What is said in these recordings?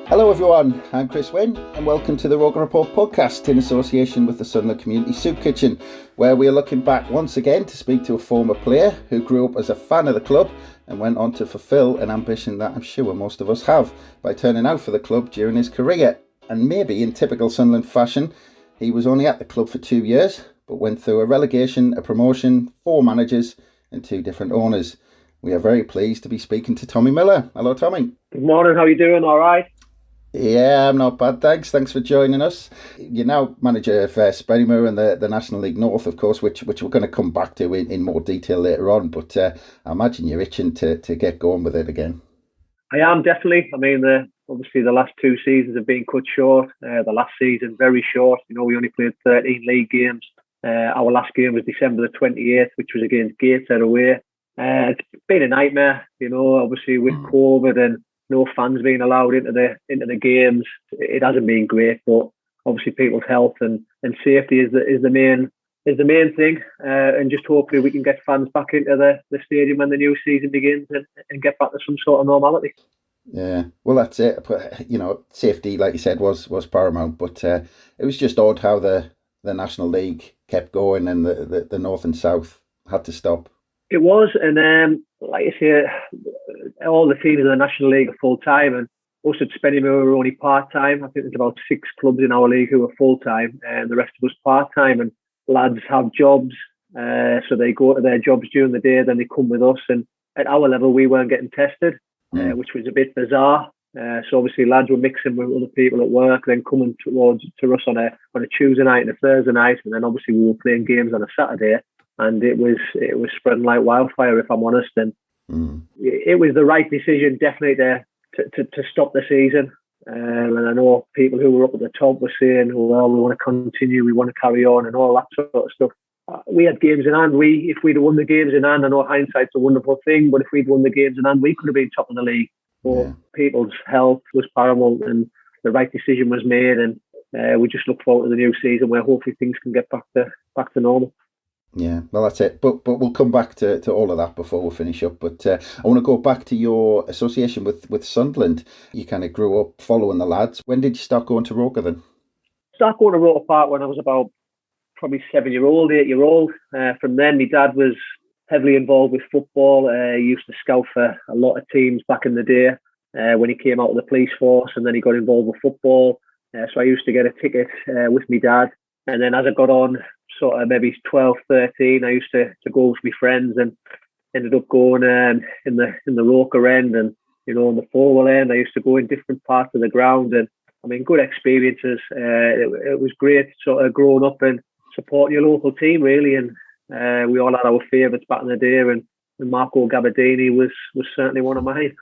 Hello everyone, I'm Chris Wynn and welcome to the ROKER RAPPORT PODCAST in association with the Sunlun Community Soup Kitchen, where we are looking back once again to speak to a former player who grew up as a fan of the club and went on to fulfil an ambition that I'm sure most of us have by turning out for the club during his career. And maybe in typical Sunderland fashion, he was only at the club for 2 years, but went through a relegation, a promotion, 4 managers and 2 different owners. We are very pleased to be speaking to Tommy Miller. Hello Tommy. Good morning, how are you doing? All right? Yeah, I'm not bad, thanks. Thanks for joining us. You're now manager of Spennymoor and the National League North, of course, which we're going to come back to in more detail later on. But I imagine you're itching to get going with it again. I am, definitely. I mean, obviously the last 2 seasons have been cut short. The last season, very short. You know, we only played 13 league games. Our last game was December the 28th, which was against Gateshead away. It's been a nightmare, you know, obviously with COVID and no fans being allowed into the games. It hasn't been great, but obviously people's health and safety is the main thing. And just hopefully we can get fans back into the stadium when the new season begins and get back to some sort of normality. Yeah, well that's it. You know, safety, like you said, was paramount. But it was just odd how the National League kept going and the North and South had to stop. It was, and like you say, all the teams in the National League are full-time, and us at Spennymoor were only part-time. I think there's about 6 clubs in our league who are full-time, and the rest of us part-time. And lads have jobs, so they go to their jobs during the day, then they come with us. And at our level, we weren't getting tested, which was a bit bizarre. So obviously lads were mixing with other people at work, then coming to us on a Tuesday night and a Thursday night, and then obviously we were playing games on a Saturday. And it was spreading like wildfire, if I'm honest. And it was the right decision, definitely, to stop the season. And I know people who were up at the top were saying, well, we want to continue, we want to carry on and all that sort of stuff. We had games in hand. If we'd have won the games in hand, I know hindsight's a wonderful thing, but if we'd won the games in hand, we could have been top of the league. But people's health was paramount and the right decision was made. And we just look forward to the new season where hopefully things can get back to normal. Yeah, well, that's it. But we'll come back to all of that before we finish up. But I want to go back to your association with Sunderland. You kind of grew up following the lads. When did you start going to Roker then? Started going to Roker Park when I was about probably 7-year-old, 8-year-old. From then, my dad was heavily involved with football. He used to scout for a lot of teams back in the day when he came out of the police force, and then he got involved with football. So I used to get a ticket with my dad. And then as I got on, sort of maybe 12, 13, I used to go with my friends and ended up going in the Roker end and, you know, on the forward end. I used to go in different parts of the ground, and I mean, good experiences. It was great sort of growing up and supporting your local team, really. And we all had our favourites back in the day, and Marco Gabardini was certainly one of mine.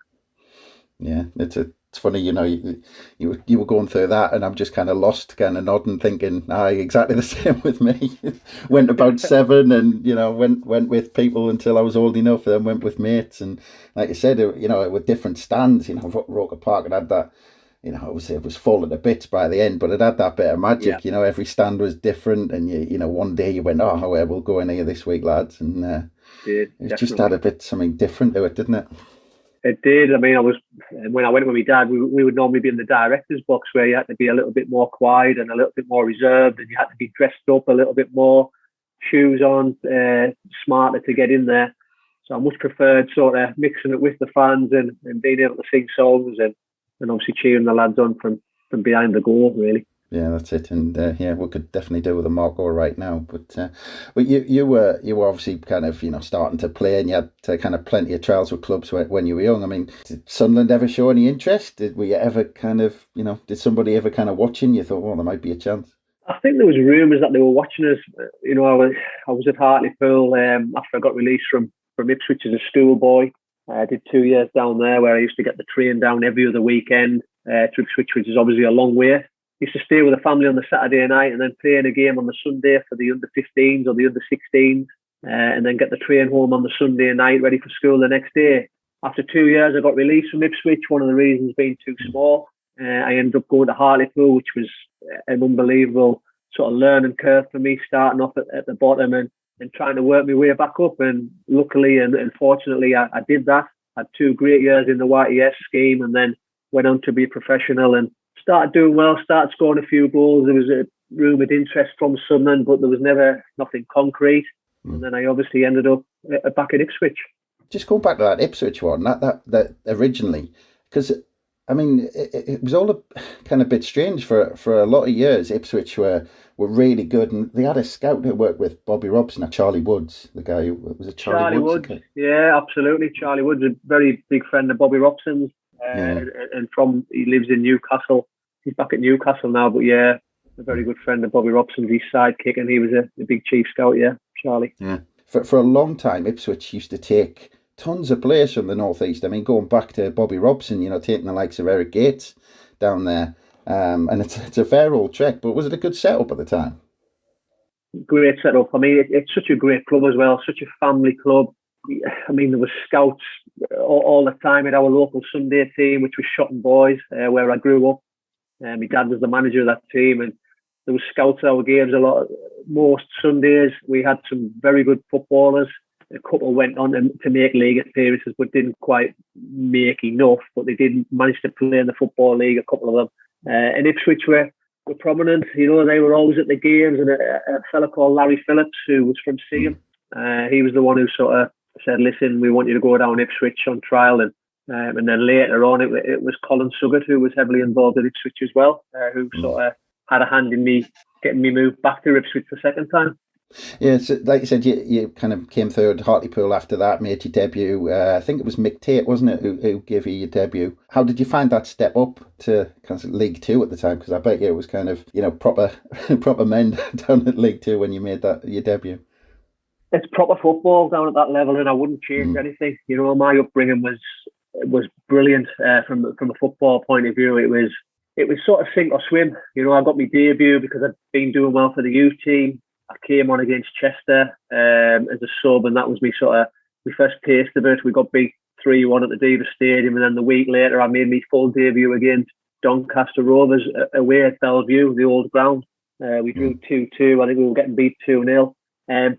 Yeah, it's funny, you know, you were going through that, and I'm just kind of lost, kind of nodding, thinking, exactly the same with me. Went about 7, and you know, went with people until I was old enough. Then went with mates, and like you said, you know, with different stands. You know, Roker Park, it had that. You know, it was falling to bits by the end, but it had that bit of magic. Yeah. You know, every stand was different, and you know, one day you went, we'll go in here this week, lads, and it just had a bit something different to it, didn't it? It did. I mean, when I went with my dad, we would normally be in the director's box where you had to be a little bit more quiet and a little bit more reserved, and you had to be dressed up a little bit more, shoes on, smarter to get in there. So I much preferred sort of mixing it with the fans and being able to sing songs and obviously cheering the lads on from behind the goal, really. Yeah, that's it. And we could definitely do with a Marco right now. But you were obviously kind of, you know, starting to play, and you had kind of plenty of trials with clubs when you were young. I mean, did Sunderland ever show any interest? Were you ever kind of, you know, did somebody ever kind of watching you thought, well, there might be a chance? I think there was rumours that they were watching us. You know, I was at Hartlepool after I got released from Ipswich as a schoolboy. I did 2 years down there where I used to get the train down every other weekend to Ipswich, which is obviously a long way. Used to stay with the family on the Saturday night and then play in a game on the Sunday for the under-15s or the under-16s, and then get the train home on the Sunday night ready for school the next day. After 2 years, I got released from Ipswich, one of the reasons being too small. I ended up going to Hartlepool, which was an unbelievable sort of learning curve for me, starting off at the bottom and and trying to work my way back up. And luckily and fortunately, I did that. Had 2 great years in the YTS scheme, and then went on to be a professional and started doing well, started scoring a few goals. There was a rumoured interest from Sunlun, but there was never nothing concrete. And then I obviously ended up back at Ipswich. Just going back to that Ipswich one, that originally, because I mean, it was all a kind of bit strange for a lot of years. Ipswich were really good, and they had a scout who worked with Bobby Robson, Charlie Woods, the guy who was it Charlie Woods? Okay. Yeah, absolutely. Charlie Woods, a very big friend of Bobby Robson's, and he lives in Newcastle. He's back at Newcastle now, but yeah, a very good friend of Bobby Robson's, his sidekick, and he was a big chief scout. Yeah, Charlie. Yeah, for a long time, Ipswich used to take tons of players from the northeast. I mean, going back to Bobby Robson, taking the likes of Eric Gates down there, and it's a fair old trek. But was it a good setup at the time? Great setup. I mean, it's such a great club as well, such a family club. I mean, there were scouts all the time at our local Sunday team, which was Shotton Boys, where I grew up. My dad was the manager of that team, and there were scouts at our games most Sundays. We had some very good footballers. A couple went on to make league appearances, but didn't quite make enough. But they did manage to play in the Football League, a couple of them. And Ipswich were prominent. They were always at the games. And a fella called Larry Phillips, who was from Seaham, he was the one who sort of said, "Listen, we want you to go down Ipswich on trial." And then later on, it was Colin Suggett, who was heavily involved at Ipswich as well, who sort of had a hand in me getting me moved back to Ipswich the second time. Yeah, so like you said, you kind of came third Hartlepool after that, made your debut. I think it was Mick Tate, wasn't it, who gave you your debut? How did you find that step up to kind of League Two at the time? Because I bet you it was kind of proper men down at League Two when you made that your debut. It's proper football down at that level, and I wouldn't change anything. My upbringing was brilliant from a football point of view. It was sort of sink or swim. I got my debut because I'd been doing well for the youth team. I came on against Chester as a sub, and that was my first taste of it. We got beat 3-1 at the Diva Stadium, and then the week later I made my full debut against Doncaster Rovers away at Bellevue, the old ground. We drew 2-2. I think we were getting beat 2-0.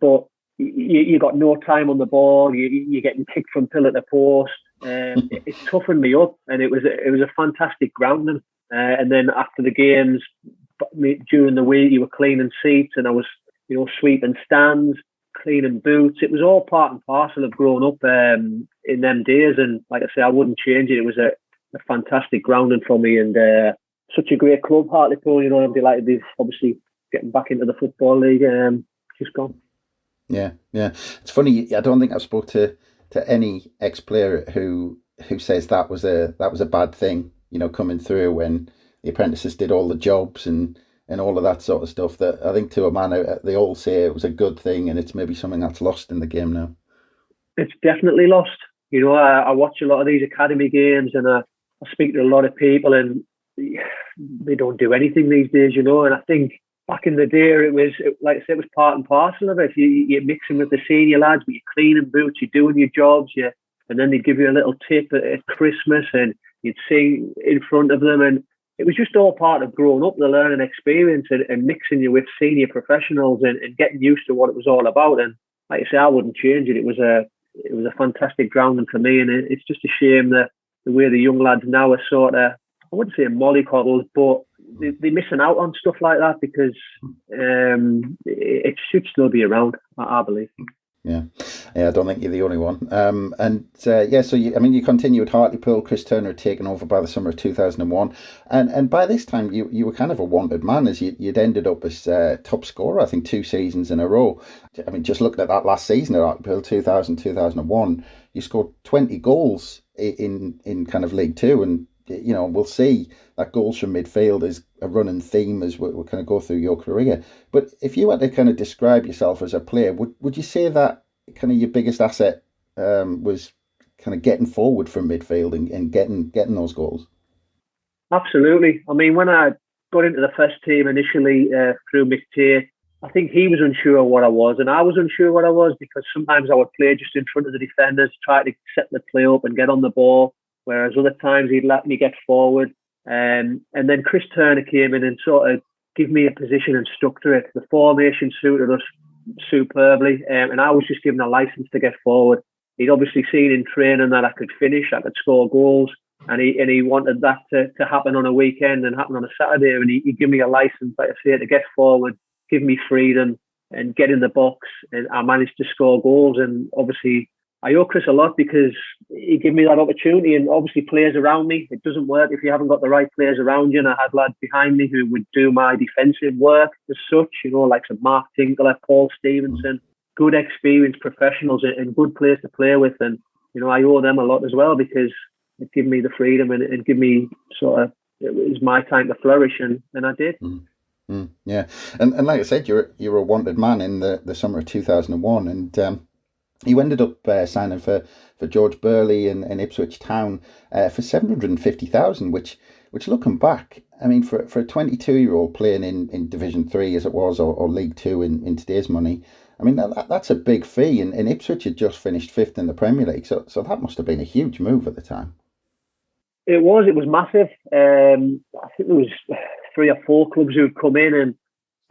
But you got no time on the ball. You're getting kicked from pillar to post. It toughened me up, and it was a fantastic grounding. And then after the games, during the week, you were cleaning seats, and I was sweeping stands, cleaning boots. It was all part and parcel of growing up in them days. And like I say, I wouldn't change it. It was a fantastic grounding for me, and such a great club, Hartlepool. I'm delighted they've obviously getting back into the Football League. Just gone. Yeah. It's funny. I don't think I've spoke to any ex-player who says that was a bad thing. Coming through when the apprentices did all the jobs and all of that sort of stuff. That I think to a man, they all say it was a good thing, and it's maybe something that's lost in the game now. It's definitely lost. I watch a lot of these academy games, and I speak to a lot of people, and they don't do anything these days, And I think back in the day, like I said, it was part and parcel of it. You're mixing with the senior lads, but you're cleaning boots, you're doing your jobs, and then they'd give you a little tip at Christmas, and you'd sing in front of them, and it was just all part of growing up, the learning experience, and mixing you with senior professionals and getting used to what it was all about. And like I say, I wouldn't change it. It was a fantastic grounding for me, and it's just a shame that the way the young lads now are sort of, I wouldn't say mollycoddled, but they're missing out on stuff like that because it should still be around, I believe. Yeah, I don't think you're the only one. So you continue at Hartlepool. Chris Turner had taken over by the summer of 2001, and by this time you were kind of a wanted man, as you'd ended up as top scorer, I think 2 seasons in a row. I mean, just looking at that last season at Hartlepool, 2000-2001, you scored 20 goals in kind of League Two, and we'll see that goals from midfield is a running theme as we kind of go through your career. But if you had to kind of describe yourself as a player, would you say that kind of your biggest asset was kind of getting forward from midfield and getting those goals? Absolutely. I mean, when I got into the first team initially through Mick Tate, I think he was unsure what I was, and I was unsure what I was, because sometimes I would play just in front of the defenders, try to set the play up and get on the ball, whereas other times he'd let me get forward. And then Chris Turner came in and sort of gave me a position and stuck to it. The formation suited us superbly, and I was just given a license to get forward. He'd obviously seen in training that I could finish, I could score goals, and he wanted that to happen on a weekend and happen on a Saturday. And he gave me a license, like I say, to get forward, give me freedom, and get in the box. And I managed to score goals. And obviously, I owe Chris a lot because he gave me that opportunity. And obviously, players around me, it doesn't work if you haven't got the right players around you. And I had lads behind me who would do my defensive work as such, like some Mark Tinkler, Paul Stevenson, good experienced professionals and good players to play with. And I owe them a lot as well because it gave me the freedom and give me it was my time to flourish, and I did. Yeah, and like I said, you're a wanted man in the summer of 2001, and you ended up signing for George Burley and Ipswich Town for 750,000, which looking back, I mean, for a 22-year-old playing in Division 3 as it was, or League 2 in today's money, I mean, that's a big fee, and Ipswich had just finished 5th in the Premier League, so that must have been a huge move at the time. It was massive. I think there was 3 or 4 clubs who'd come in, and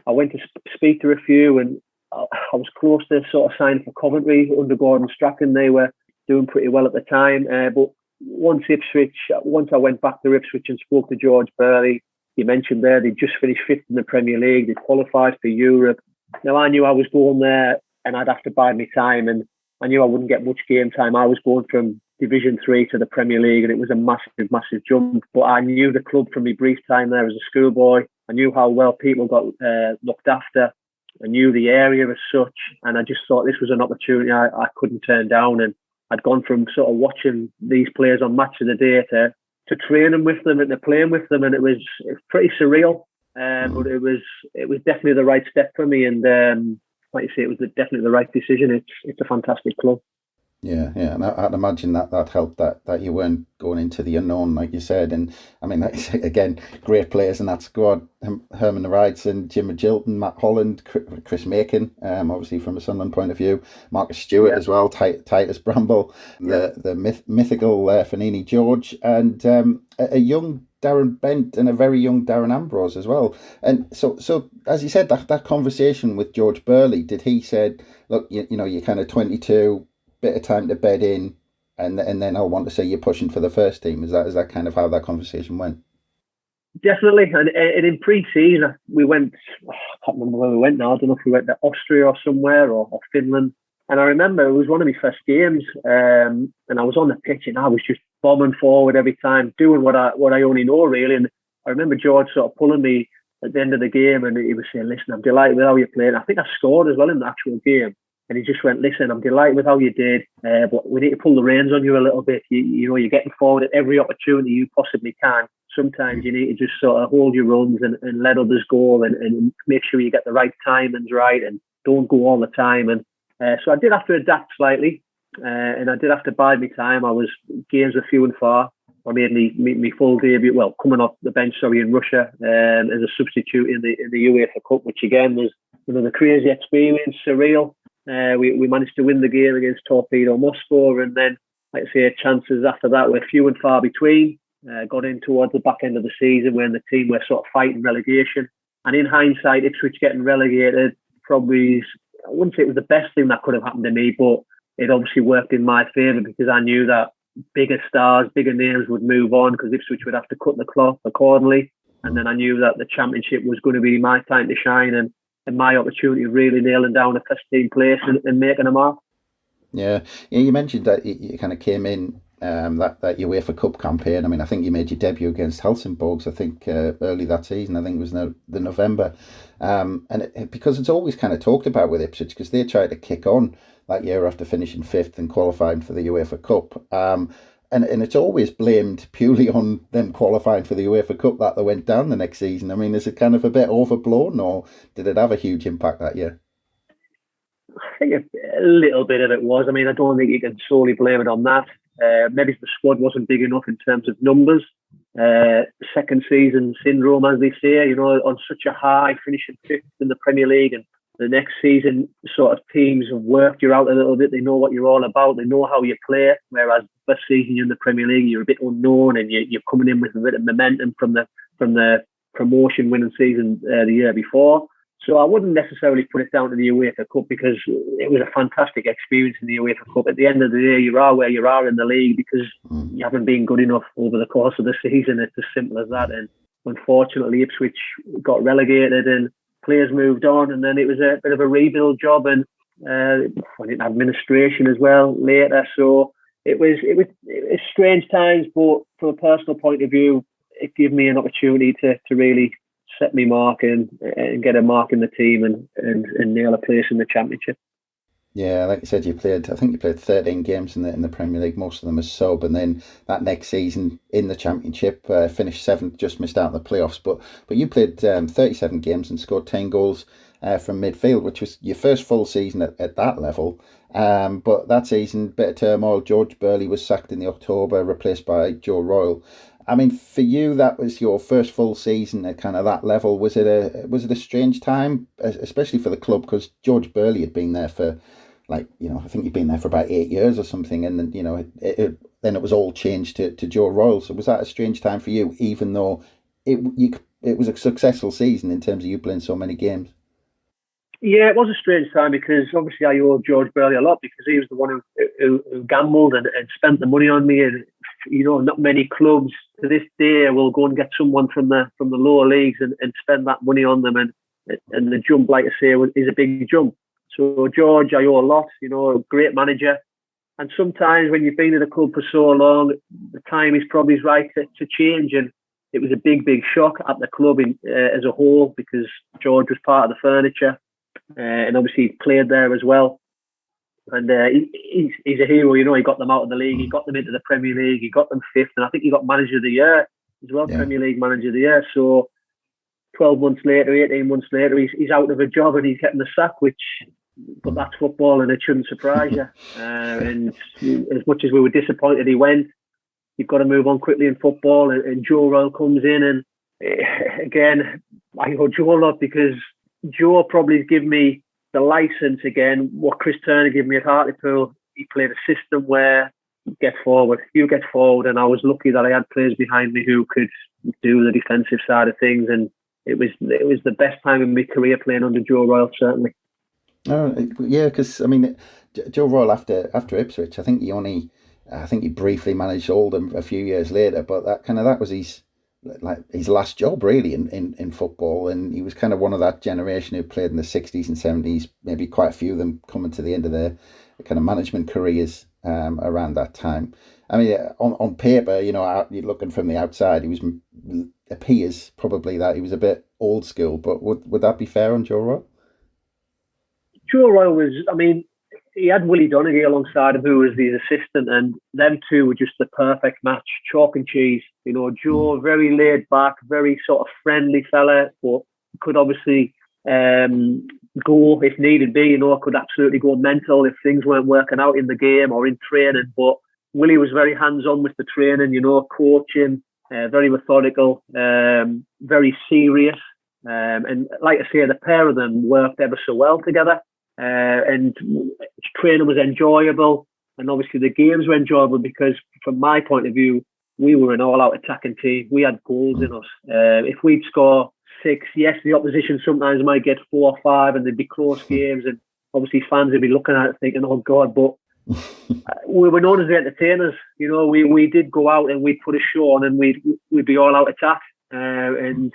I went to speak to a few, and I was close to sort of signing for Coventry under Gordon Strachan. They were doing pretty well at the time, but once I went back to Ipswich and spoke to George Burley, you mentioned there, they'd just finished 5th in the Premier League, they qualified for Europe. Now, I knew I was going there and I'd have to bide my time, and I knew I wouldn't get much game time. I was going from Division 3 to the Premier League, and it was a massive, massive jump. But I knew the club from my brief time there as a schoolboy. I knew how well people got looked after. I knew the area as such, and I just thought this was an opportunity I couldn't turn down. And I'd gone from sort of watching these players on Match of the Day to training with them and to playing with them, and it was pretty surreal. But it was definitely the right step for me, and like you say, it was definitely the right decision. It's a fantastic club. Yeah, and I'd imagine that helped that you weren't going into the unknown, like you said. And I mean, again, great players in that squad: Herman Wrightson, Jim Magilton, Matt Holland, Chris Macon, obviously from a Sunlun point of view, Marcus Stewart as well, Titus Bramble, the mythical Fanini George, and a young Darren Bent and a very young Darren Ambrose as well. And so as you said, that conversation with George Burley, did he said, look, you're kind of 22. Bit of time to bed in, and then I'll want to say you're pushing for the first team. Is that kind of how that conversation went? Definitely, and in pre-season we went. I can't remember where we went now. I don't know if we went to Austria or somewhere or Finland. And I remember it was one of my first games, and I was on the pitch and I was just bombing forward every time, doing what I only know really. And I remember George sort of pulling me at the end of the game, and he was saying, "Listen, I'm delighted with how you're playing." I think I scored as well in the actual game. And he just went, "Listen, I'm delighted with how you did, but we need to pull the reins on you a little bit. You're getting forward at every opportunity you possibly can. Sometimes you need to just sort of hold your runs and let others go and make sure you get the right timings right and don't go all the time." And so I did have to adapt slightly, and I did have to bide my time. Games were few and far. I made me full debut, coming off the bench, in Russia as a substitute in the UEFA Cup, which again was the crazy experience, surreal. We managed to win the game against Torpedo Moscow, and then, like I say, chances after that were few and far between. Got in towards the back end of the season when the team were sort of fighting relegation. And in hindsight, Ipswich getting relegated probably, I wouldn't say it was the best thing that could have happened to me, but it obviously worked in my favour because I knew that bigger stars, bigger names would move on because Ipswich would have to cut the cloth accordingly. And then I knew that the championship was going to be my time to shine and my opportunity of really nailing down a first team place and making a mark. Yeah, you mentioned that you kind of came in that UEFA Cup campaign. I mean, I think you made your debut against Helsingborgs, I think, early that season. I think it was the November. Because it's always kind of talked about with Ipswich, because they tried to kick on that year after finishing 5th and qualifying for the UEFA Cup. And it's always blamed purely on them qualifying for the UEFA Cup that they went down the next season. I mean, is it kind of a bit overblown, or did it have a huge impact that year? I think a little bit of it was. I mean, I don't think you can solely blame it on that. Maybe the squad wasn't big enough in terms of numbers. Second season syndrome, as they say, on such a high, finishing 5th in the Premier League, and the next season sort of teams have worked you out a little bit. They know what you're all about. They know how you play. Whereas first season you're in the Premier League, you're a bit unknown, and you're coming in with a bit of momentum from the promotion winning season the year before. So I wouldn't necessarily put it down to the UEFA Cup, because it was a fantastic experience in the UEFA Cup. At the end of the day, you are where you are in the league because you haven't been good enough over the course of the season. It's as simple as that. And unfortunately, Ipswich got relegated and players moved on, and then it was a bit of a rebuild job, and administration as well later. So it was strange times, but from a personal point of view, it gave me an opportunity to really set me mark and get a mark in the team and nail a place in the Championship. Yeah, like you said, I think you played 13 games in the Premier League, most of them as sub, and then that next season in the Championship, finished seventh, just missed out in the playoffs. But you played 37 games and scored 10 goals from midfield, which was your first full season at that level. But that season, bit of turmoil. George Burley was sacked in the October, replaced by Joe Royle. I mean, for you, that was your first full season at kind of that level. Was it a strange time, especially for the club, because George Burley had been there for, I think he'd been there for about 8 years or something, and then then it was all changed to Joe Royle. So was that a strange time for you, even though it was a successful season in terms of you playing so many games? Yeah, it was a strange time because obviously I owe George Burley a lot, because he was the one who gambled and spent the money on me. And not many clubs to this day will go and get someone from the lower leagues and spend that money on them. And the jump, like I say, is a big jump. So George, I owe a lot. A great manager. And sometimes when you've been in a club for so long, the time is probably right to change. And it was a big shock at the club as a whole, because George was part of the furniture. And obviously he played there as well, and he's a hero. He got them out of the league, he got them into the Premier League, he got them fifth, and I think he got Manager of the Year as well. Yeah. Premier League Manager of the Year. So 12 months later, 18 months later, he's out of a job and he's getting the sack, but that's football and it shouldn't surprise you. And as much as we were disappointed he went, you've got to move on quickly in football, and Joe Royle comes in, and again, I owe Joe a lot, because Joe probably given me the license again, what Chris Turner gave me at Hartlepool. He played a system where you get forward, and I was lucky that I had players behind me who could do the defensive side of things, and it was the best time in my career playing under Joe Royle, certainly. Oh, yeah, because I mean, Joe Royle after Ipswich, I think he briefly managed Oldham a few years later, but that was his last job really in football, and he was kind of one of that generation who played in the 60s and 70s, maybe quite a few of them coming to the end of their kind of management careers around that time. I mean, on paper, you're looking from the outside, appears probably that he was a bit old school, but would that be fair on Joe Royle? Joe Royle was, he had Willie Donaghy alongside him, who was his assistant, and them two were just the perfect match, chalk and cheese. Joe, very laid back, very sort of friendly fella, but could obviously go if needed be. Could absolutely go mental if things weren't working out in the game or in training. But Willie was very hands-on with the training, coaching, very methodical, very serious. And like I say, the pair of them worked ever so well together. And training was enjoyable, and obviously the games were enjoyable, because from my point of view, we were an all-out attacking team. We had goals in us. If we'd score 6, yes, the opposition sometimes might get 4 or 5, and there'd be close games, and obviously fans would be looking at it thinking, oh God, but we were known as the entertainers. We did go out and we'd put a show on, and we'd be all-out attack, and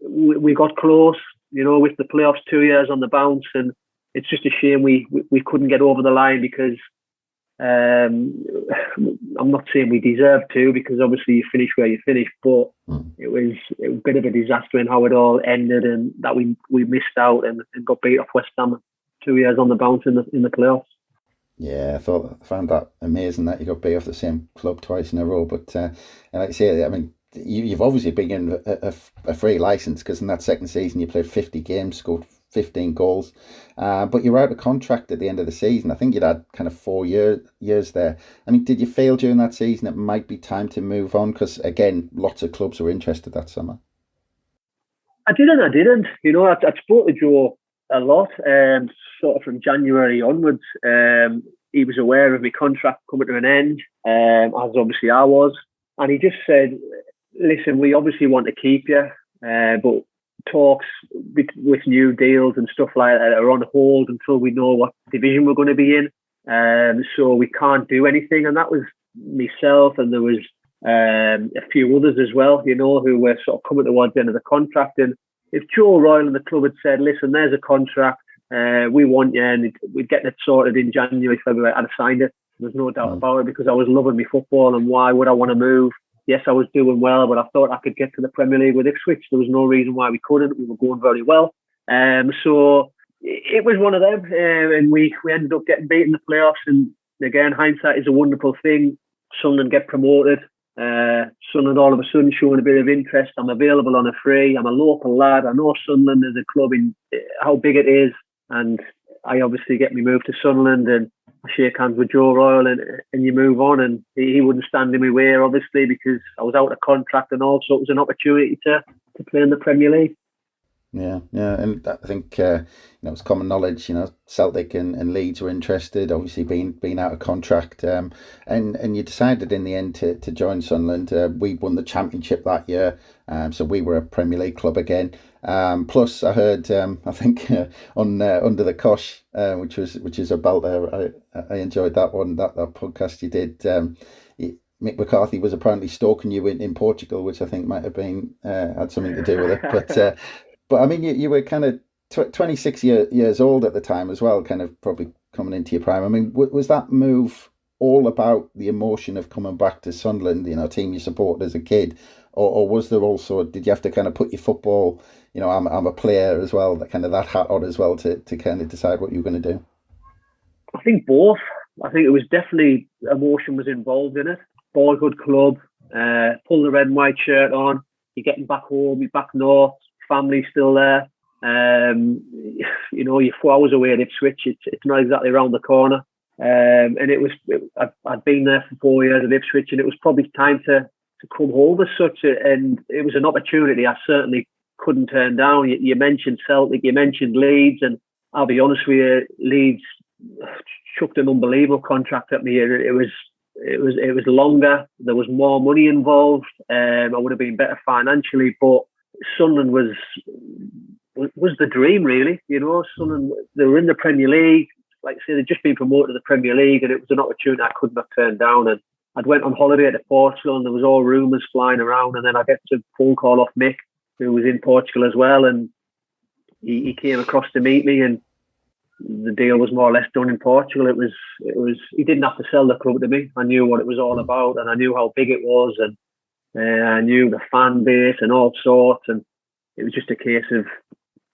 we got close, with the playoffs 2 years on the bounce, and it's just a shame we couldn't get over the line, because I'm not saying we deserved to, because obviously you finish where you finish, but it was a bit of a disaster in how it all ended, and that we missed out and got beat off West Ham 2 years on the bounce in the playoffs. Yeah, I found that amazing that you got beat off the same club twice in a row. But like I say, you've obviously been given a free license, because in that second season you played 50 games, scored 15 goals, but you were out of contract at the end of the season. I think you'd had kind of 4 years there. Did you feel during that season it might be time to move on? Because again, lots of clubs were interested that summer. I didn't. I spoke to Joe a lot, sort of from January onwards. He was aware of my contract coming to an end, as obviously I was, and he just said, listen, we obviously want to keep you, but talks with new deals and stuff like that are on hold until we know what division we're going to be in. So we can't do anything. And that was myself, and there was a few others as well, who were sort of coming towards the end of the contract. And if Joe Royle and the club had said, listen, there's a contract, we want you, and we'd get it sorted in January, February, I'd have signed it. There's no doubt about it, because I was loving my football, and why would I want to move? Yes, I was doing well, but I thought I could get to the Premier League with Ipswich. There was no reason why we couldn't. We were going very well. So it was one of them, and we ended up getting beat in the playoffs. And again, hindsight is a wonderful thing. Sunderland get promoted. Sunderland all of a sudden showing a bit of interest. I'm available on a free. I'm a local lad. I know Sunderland is a club in how big it is, and I obviously get me moved to Sunderland, and I shake hands with Joe Royle, and you move on. And he wouldn't stand in my way, obviously, because I was out of contract, and also it was an opportunity to play in the Premier League. Yeah, and I think it's common knowledge. Celtic and Leeds were interested. Obviously, being out of contract, and you decided in the end to join Sunderland. We won the championship that year, so we were a Premier League club again. Plus, I heard I think on Under the Cosh, which is a belter. I enjoyed that one. That podcast you did. Mick McCarthy was apparently stalking you in Portugal, which I think might have been had something to do with it, But I mean, you were kind of 26 years old at the time as well, kind of probably coming into your prime. I mean, was that move all about the emotion of coming back to Sunderland, team you supported as a kid, or was there also, did you have to kind of put your football, I'm a player as well, that hat on as well to kind of decide what you were going to do? I think both. I think it was definitely emotion was involved in it. Boyhood club, pull the red and white shirt on, you're getting back home, you're back north. Family still there. You're 4 hours away at Ipswich. It's not exactly around the corner. And I'd been there for 4 years at Ipswich, and it was probably time to come home as such. And it was an opportunity I certainly couldn't turn down. You mentioned Celtic, you mentioned Leeds, and I'll be honest with you, Leeds chucked an unbelievable contract at me. It was longer. There was more money involved. I would have been better financially, but Sunderland was the dream, really. Sunderland, they were in the Premier League. Like I say, they'd just been promoted to the Premier League, and it was an opportunity I couldn't have turned down. And I'd went on holiday to Portugal, and there was all rumours flying around. And then I get a phone call off Mick, who was in Portugal as well, and he came across to meet me, and the deal was more or less done in Portugal. It was. He didn't have to sell the club to me. I knew what it was all about, and I knew how big it was, and I knew the fan base and all sorts, and it was just a case of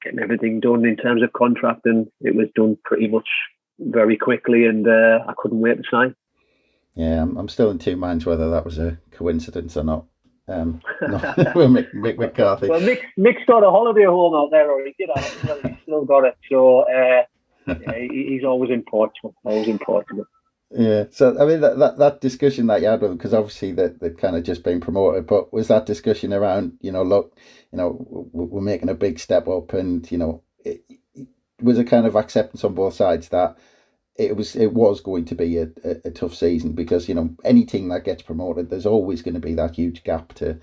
getting everything done in terms of contract, and it was done pretty much very quickly, and I couldn't wait to sign. Yeah, I'm still in two minds whether that was a coincidence or not. With Mick McCarthy. Well, Mick's got a holiday home out there, or he did have it. Well, he's still got it, so he's always in Portugal. Yeah, so I mean that discussion that you had with them, because obviously they've kind of just been promoted, but was that discussion around, look, we're making a big step up, and it was a kind of acceptance on both sides that it was going to be a tough season, because any team that gets promoted, there's always going to be that huge gap to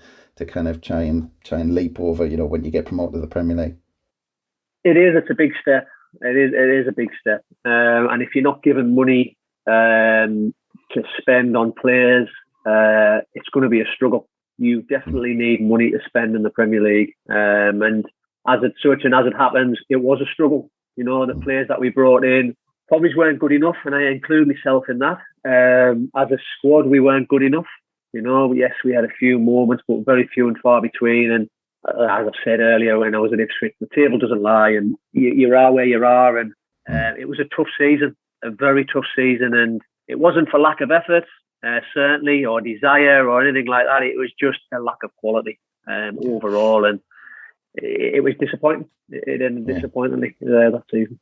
kind of try and leap over, when you get promoted to the Premier League. It's a big step. It is a big step, and if you're not given money to spend on players, it's going to be a struggle. You definitely need money to spend in the Premier League, and as it happens, it was a struggle. The players that we brought in probably weren't good enough, and I include myself in that. As a squad, we weren't good enough. Yes, we had a few moments, but very few and far between. And as I said earlier, when I was at Ipswich, the table doesn't lie, and you are where you are. And it was a tough season. A very tough season, and it wasn't for lack of effort, certainly, or desire or anything like that. It was just a lack of quality overall, and it was disappointing. It ended disappointingly that season.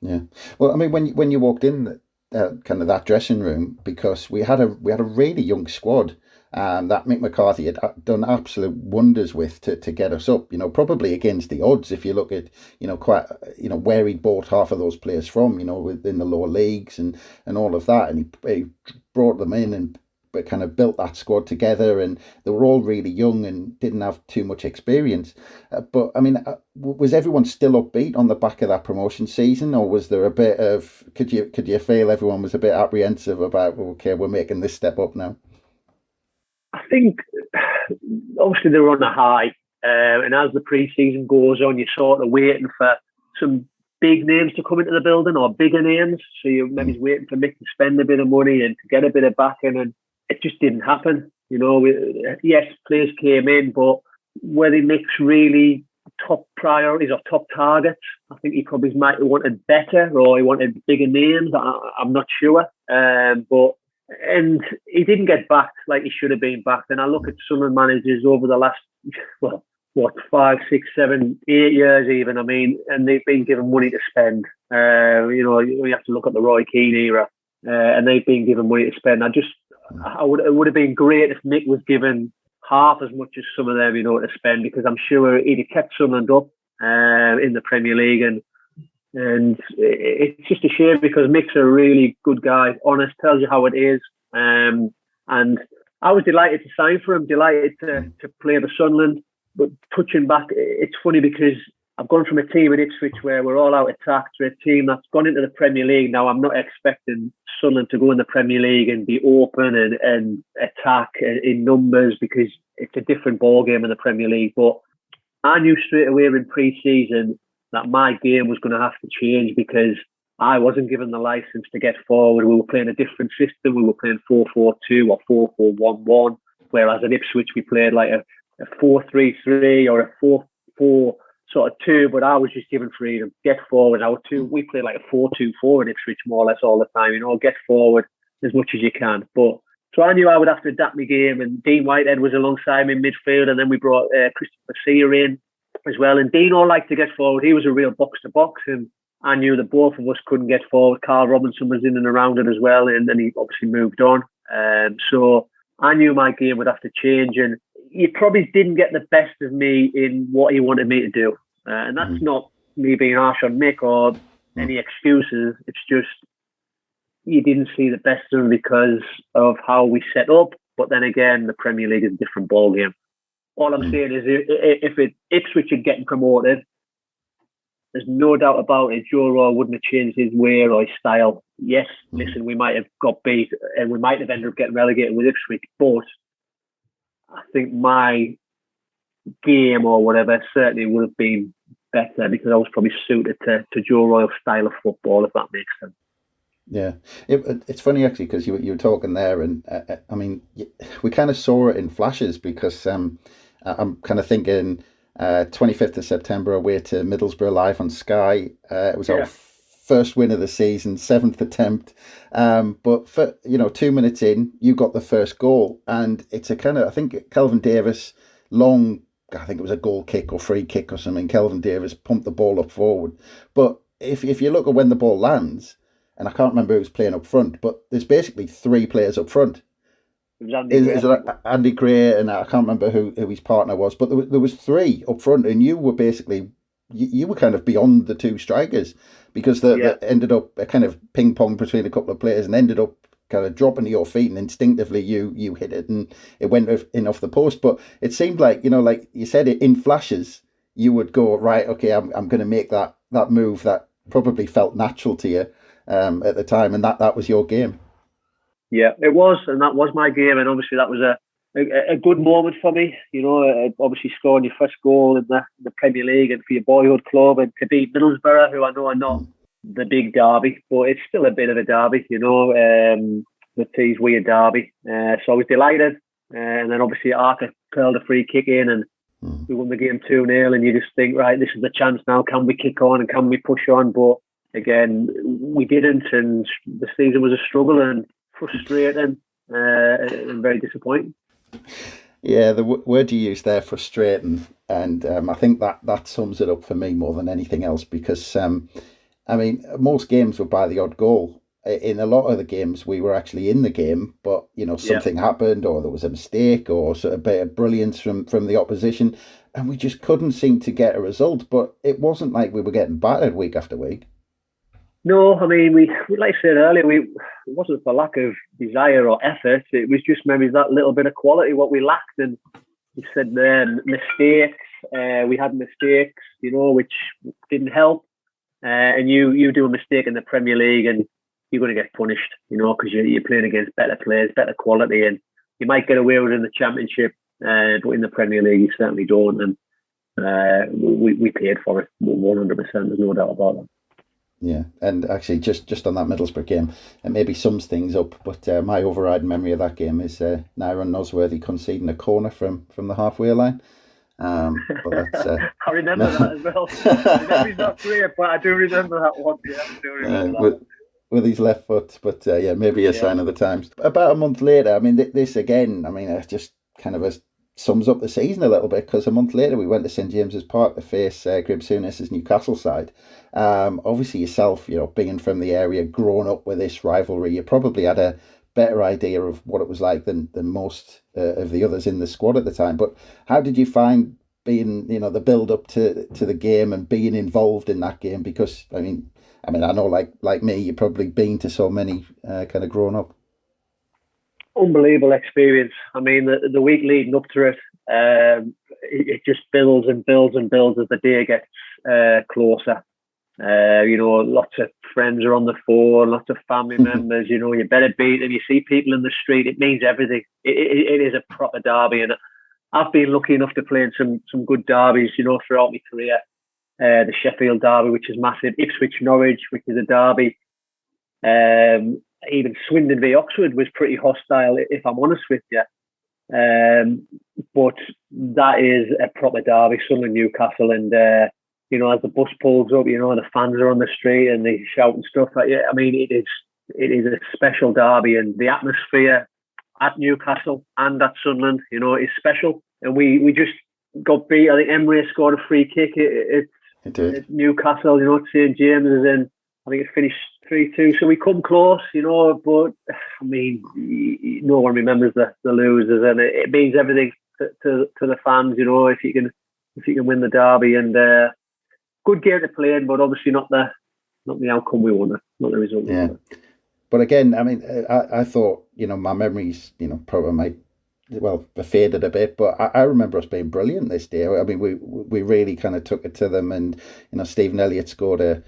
Yeah, well, I mean, when you walked in kind of that dressing room, because we had a really young squad. That Mick McCarthy had done absolute wonders with to get us up, probably against the odds if you look at, quite, where he'd bought half of those players from, within the lower leagues and all of that. And he brought them in and kind of built that squad together, and they were all really young and didn't have too much experience. But I mean, was everyone still upbeat on the back of that promotion season, or was there a bit of could you feel everyone was a bit apprehensive about, okay, we're making this step up now? I think obviously they were on a high, and as the pre-season goes on, you're sort of waiting for some big names to come into the building, or bigger names. So you're maybe waiting for Mick to spend a bit of money and to get a bit of backing, and it just didn't happen. Yes, players came in, but were they Mick's really top priorities or top targets? I think he probably might have wanted better, or he wanted bigger names. I'm not sure. And he didn't get backed like he should have been backed. And I look at Sunlun managers over the last, 5, 6, 7, 8 years even. I mean, and they've been given money to spend. You have to look at the Roy Keane era, and they've been given money to spend. It would have been great if Mick was given half as much as some of them, to spend, because I'm sure he'd have kept Sunderland up in the Premier League. And it's just a shame, because Mick's a really good guy, honest, tells you how it is. And I was delighted to sign for him, delighted to play for Sunderland. But touching back, it's funny because I've gone from a team at Ipswich where we're all out attack to a team that's gone into the Premier League. Now, I'm not expecting Sunderland to go in the Premier League and be open and attack in numbers, because it's a different ball game in the Premier League. But I knew straight away in pre-season that my game was going to have to change, because I wasn't given the license to get forward. We were playing a different system. We were playing 4-4-2 or 4-4-1-1, whereas at Ipswich we played like a 4-3-3 or a 4-4 sort of 2, but I was just given freedom. Get forward. We played like a 4-2-4 at Ipswich more or less all the time. Get forward as much as you can. So I knew I would have to adapt my game, and Dean Whitehead was alongside me in midfield, and then we brought Christopher Sear in as well. And Dino liked to get forward. He was a real box-to-box, and I knew that both of us couldn't get forward. Carl Robinson was in and around it as well, and then he obviously moved on. So I knew my game would have to change, and he probably didn't get the best of me in what he wanted me to do. And that's not me being harsh on Mick or any excuses. It's just you didn't see the best of him because of how we set up. But then again, the Premier League is a different ballgame. All I'm saying is if Ipswich had getting promoted, there's no doubt about it, Joe Royle wouldn't have changed his way or his style. Yes, listen, we might have got beat and we might have ended up getting relegated with Ipswich, but I think my game or whatever certainly would have been better, because I was probably suited to Joe Royle's style of football, if that makes sense. Yeah, it's funny actually, because you were talking there, and I mean, we kind of saw it in flashes, because I'm kind of thinking 25th of September away to Middlesbrough live on Sky. It was our first win of the season, 7th attempt. But for 2 minutes in, you got the first goal, and it's a kind of, I think Kelvin Davis I think it was a goal kick or free kick or something. Kelvin Davis pumped the ball up forward. But if you look at when the ball lands, and I can't remember who's playing up front, but there's basically 3 players up front. Is it Andy Gray, and I can't remember who his partner was, but there was 3 up front, and you were basically you were kind of beyond the 2 strikers, because they ended up a kind of ping pong between a couple of players and ended up kind of dropping to your feet, and instinctively you hit it and it went in off the post. But it seemed like, like you said, it in flashes, you would go, right, okay, I'm going to make that move that probably felt natural to you at the time, and that was your game. Yeah, it was, and that was my game, and obviously that was a good moment for me. Obviously scoring your first goal in the Premier League and for your boyhood club, and to beat Middlesbrough, who I know are not the big derby, but it's still a bit of a derby, the Tyne-Wear derby. So I was delighted, and then obviously Arthur curled a free kick in, and we won the game 2-0, and you just think, right, this is the chance now. Can we kick on and can we push on? But again, we didn't, and the season was a struggle and frustrating and very disappointing. Yeah, the word you used there, frustrating, and I think that sums it up for me more than anything else, because I mean, most games were by the odd goal. In a lot of the games, we were actually in the game, but something happened, or there was a mistake, or sort of bit of brilliance from the opposition, and we just couldn't seem to get a result. But it wasn't like we were getting battered week after week. No, I mean, we like I said earlier, it wasn't for lack of desire or effort. It was just maybe that little bit of quality what we lacked. And you said there mistakes. We had mistakes, which didn't help. And you do a mistake in the Premier League, and you're going to get punished, because you're playing against better players, better quality, and you might get away with it in the Championship, but in the Premier League you certainly don't. And we paid for it 100%. There's no doubt about that. Yeah, and actually, just on that Middlesbrough game, it maybe sums things up. But my overriding memory of that game is Naira Nosworthy conceding a corner from the halfway line. But that's, I remember that as well. My memory's not great, but I do remember that one. Yeah, I do remember that. With his left foot, but maybe a sign of the times. About a month later, I mean, this again, I mean, it just kind of sums up the season a little bit, because a month later we went to St James's Park to face Grib Souness's Newcastle side. Obviously yourself, being from the area, growing up with this rivalry, you probably had a better idea of what it was like than most of the others in the squad at the time. But how did you find being, the build up to the game and being involved in that game? Because I mean, I know like me, you've probably been to so many kind of growing up. Unbelievable experience. I mean, the week leading up to it, it just builds and builds and builds as the day gets closer. Lots of friends are on the phone, lots of family members. You better beat them. You see people in the street. It means everything. It is a proper derby, and I've been lucky enough to play in some good derbies, throughout my career. The Sheffield derby, which is massive. Ipswich Norwich, which is a derby. Even Swindon v Oxford was pretty hostile, if I'm honest with you. But that is a proper derby, Sunlun Newcastle, and as the bus pulls up, the fans are on the street and they shout and stuff. I mean, it is a special derby, and the atmosphere at Newcastle and at Sunderland, is special. And we just got beat. I think Emery scored a free kick at Newcastle, at St James's, and I think it finished 3-2. So we come close, but I mean, no one remembers the losers, and it means everything to the fans, if you can win the derby. And good game to play in, but obviously not the outcome we wanted, not the result. Yeah. But again, I mean, I thought, my memories, probably might, faded a bit, but I remember us being brilliant this day. I mean, we really kind of took it to them, and Stephen Elliott scored a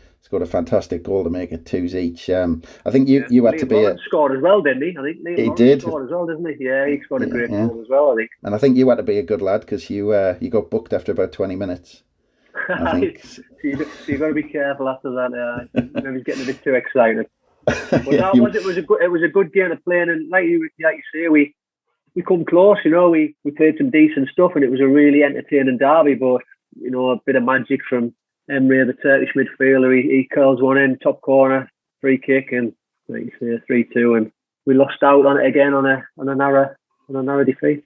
fantastic goal to make it 2s each. I think you had to be scored as well, didn't he? I think he did scored as well, didn't he? Yeah, he scored a great goal as well, I think. And I think you had to be a good lad, because you got booked after about 20 minutes. I think. So you got to be careful after that. Maybe he's getting a bit too excited. But it was a good game to play, and like you say, we come close. We played some decent stuff, and it was a really entertaining derby. But a bit of magic from Emre, the Turkish midfielder. He curls one in, top corner, free kick, and like you say, 3-2, and we lost out on it again on a narrow defeat.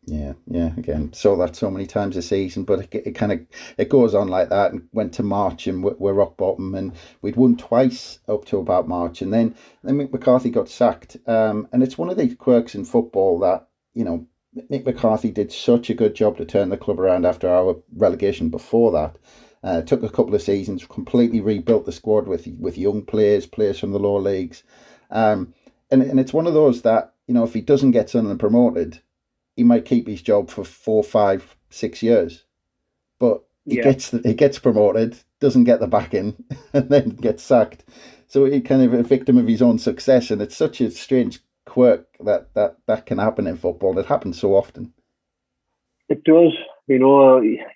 Yeah. Again, saw that so many times this season, but it goes on like that, and went to March and we're rock bottom, and we'd won twice up to about March, and then Mick McCarthy got sacked. And it's one of these quirks in football that Mick McCarthy did such a good job to turn the club around after our relegation before that. It took a couple of seasons, completely rebuilt the squad with young players from the lower leagues, and it's one of those that if he doesn't get Sunderland promoted, he might keep his job for 4, 5, 6 years, but he gets promoted, doesn't get the backing, and then gets sacked. So he's kind of a victim of his own success, and it's such a strange quirk that can happen in football. It happens so often. It does. You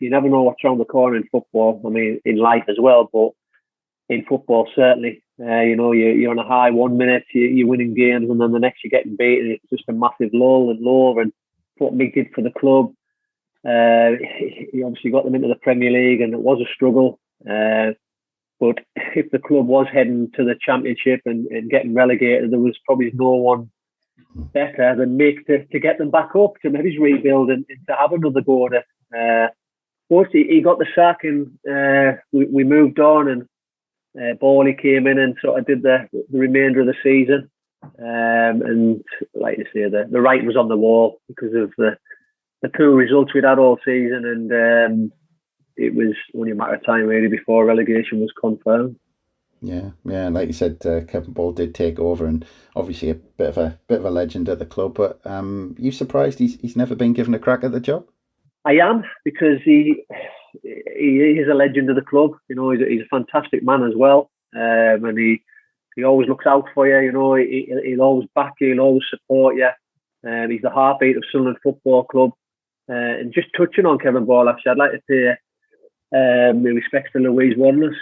never know what's around the corner in football. I mean, in life as well, but in football certainly. You're on a high 1 minute, you're winning games, and then the next you're getting beaten. It's just a massive lull and low, and what Mick did for the club. He obviously got them into the Premier League, and it was a struggle. But if the club was heading to the Championship and getting relegated, there was probably no one better than Mick to get them back up, to maybe rebuild and to have another go at it. But he got the sack, and we moved on, and Borley came in and sort of did the remainder of the season. And like you say, the writing was on the wall because of the poor results we'd had all season, and it was only a matter of time really before relegation was confirmed. Yeah, yeah. Like you said, Kevin Ball did take over, and obviously a bit of a legend at the club. But you surprised he's never been given a crack at the job? I am, because he is a legend of the club. You know, he's a fantastic man as well, and he always looks out for you. You know, he'll always back you, he'll always support you. He's the heartbeat of Sunlun Football Club. And just touching on Kevin Ball, actually, I'd like to pay my respects to Louise Wanless,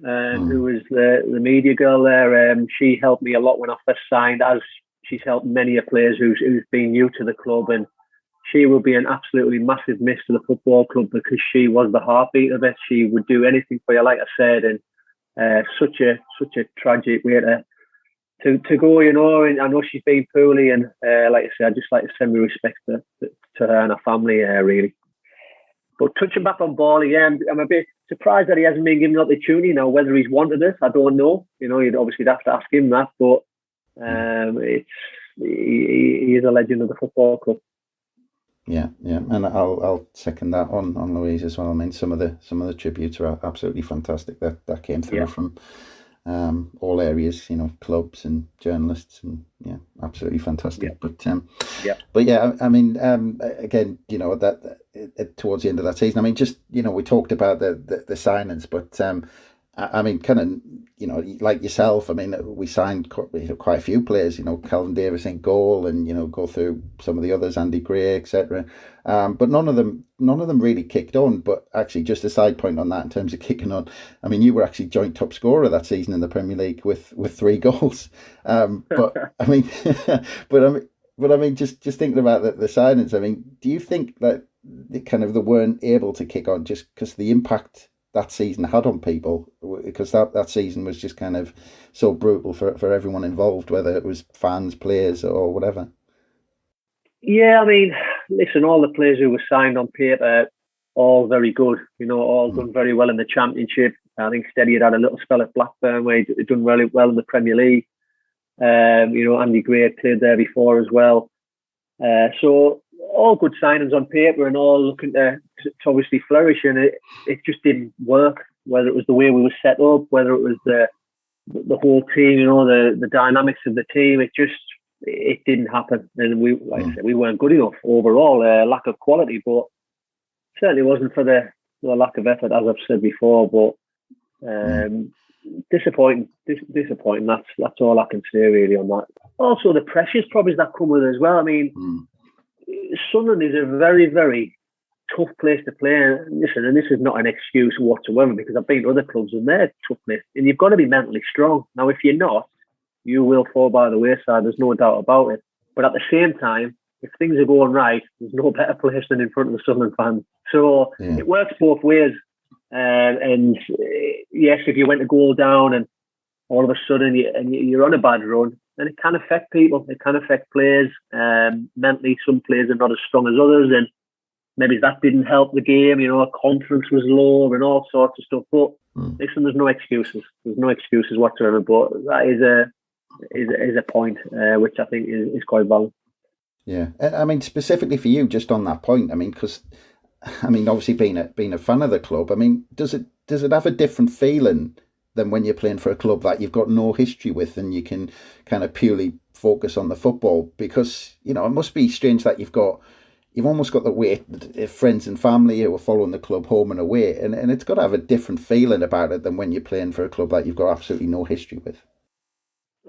who was the media girl there. She helped me a lot when I first signed, as she's helped many players who's been new to the club, and she will be an absolutely massive miss to the football club, because she was the heartbeat of it. She would do anything for you, like I said, and such a tragic way to go, you know. And I know she's been poorly, and like I said, I'd just like to send my respects to her and her family, really. But touching back on Ball, I'm a bit surprised that he hasn't been given an opportunity now. Whether he's wanted it, I don't know. You know, you'd obviously have to ask him that. But he is a legend of the football club. Yeah, and I'll second that on Louise as well. I mean, some of the tributes are absolutely fantastic that came through from all areas, you know, clubs and journalists, and absolutely fantastic. Yeah. But yeah, I mean, again, you know, that towards the end of that season, I mean, just, you know, we talked about the signings, but I mean, kind of, you know, like yourself, I mean, we signed quite a few players, you know, Calvin Davis in goal, and, you know, go through some of the others, Andy Gray, etc. But none of them really kicked on. But actually, just a side point on that, in terms of kicking on, I mean, you were actually joint top scorer that season in the Premier League with 3 goals. But I mean, but I mean, just thinking about the signings, I mean, do you think that they weren't able to kick on just because the impact that season had on people, because that season was just kind of so brutal for everyone involved, whether it was fans, players, or whatever? Yeah, I mean, listen, all the players who were signed on paper, all very good, you know, all done very well in the Championship. I think Steady had a little spell at Blackburn where he'd done really well in the Premier League. You know, Andy Gray had played there before as well. So all good signings on paper, and all looking to obviously flourish, and it just didn't work. Whether it was the way we were set up, whether it was the whole team, you know, the dynamics of the team, it didn't happen. And we, like I said, we weren't good enough overall. Lack of quality, but certainly wasn't for the lack of effort, as I've said before. But disappointing. That's all I can say really on that. Also, the pressures probably that come with it as well. I mean, Sunderland is a very, very tough place to play. And listen, and this is not an excuse whatsoever, because I've been to other clubs and they're tough place, and you've got to be mentally strong. Now, if you're not, you will fall by the wayside. There's no doubt about it. But at the same time, if things are going right, there's no better place than in front of the Sunderland fans. So it works both ways. And yes, if you went to go down and all of a sudden you're on a bad run, then it can affect people. It can affect players. Mentally, some players are not as strong as others, and maybe that didn't help the game. You know, confidence was low and all sorts of stuff. But listen, there's no excuses. There's no excuses whatsoever. But that is a point which I think is quite valid. Yeah, I mean, specifically for you, just on that point. I mean, because obviously being a fan of the club, I mean, does it have a different feeling than when you're playing for a club that you've got no history with, and you can kind of purely focus on the football? Because, you know, it must be strange that you've almost got the weight of friends and family who are following the club home and away, and it's got to have a different feeling about it than when you're playing for a club that you've got absolutely no history with.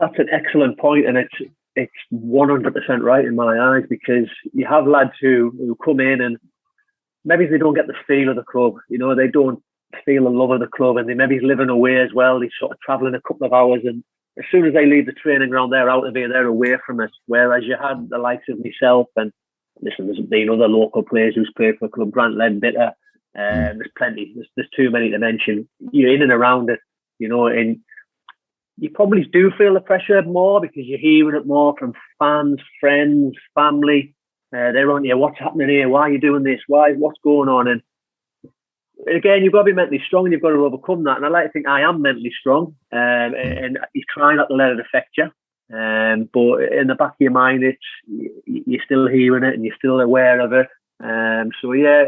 That's an excellent point, and it's 100% right in my eyes, because you have lads who come in and maybe they don't get the feel of the club. You know, they don't feel the love of the club, and they maybe living away as well. They sort of travelling a couple of hours, and as soon as they leave the training ground, they're out of here, they're away from it. Whereas you had the likes of myself, and listen, there's been other local players who's played for a club, Grant Ledbetter. There's plenty. There's too many to mention. You're in and around it, you know, and you probably do feel the pressure more because you're hearing it more from fans, friends, family. They're on you. What's happening here? Why are you doing this? What's going on? And again, you've got to be mentally strong, and you've got to overcome that. And I like to think I am mentally strong, and you try not to let it affect you. But in the back of your mind, you're still hearing it and you're still aware of it. So yeah,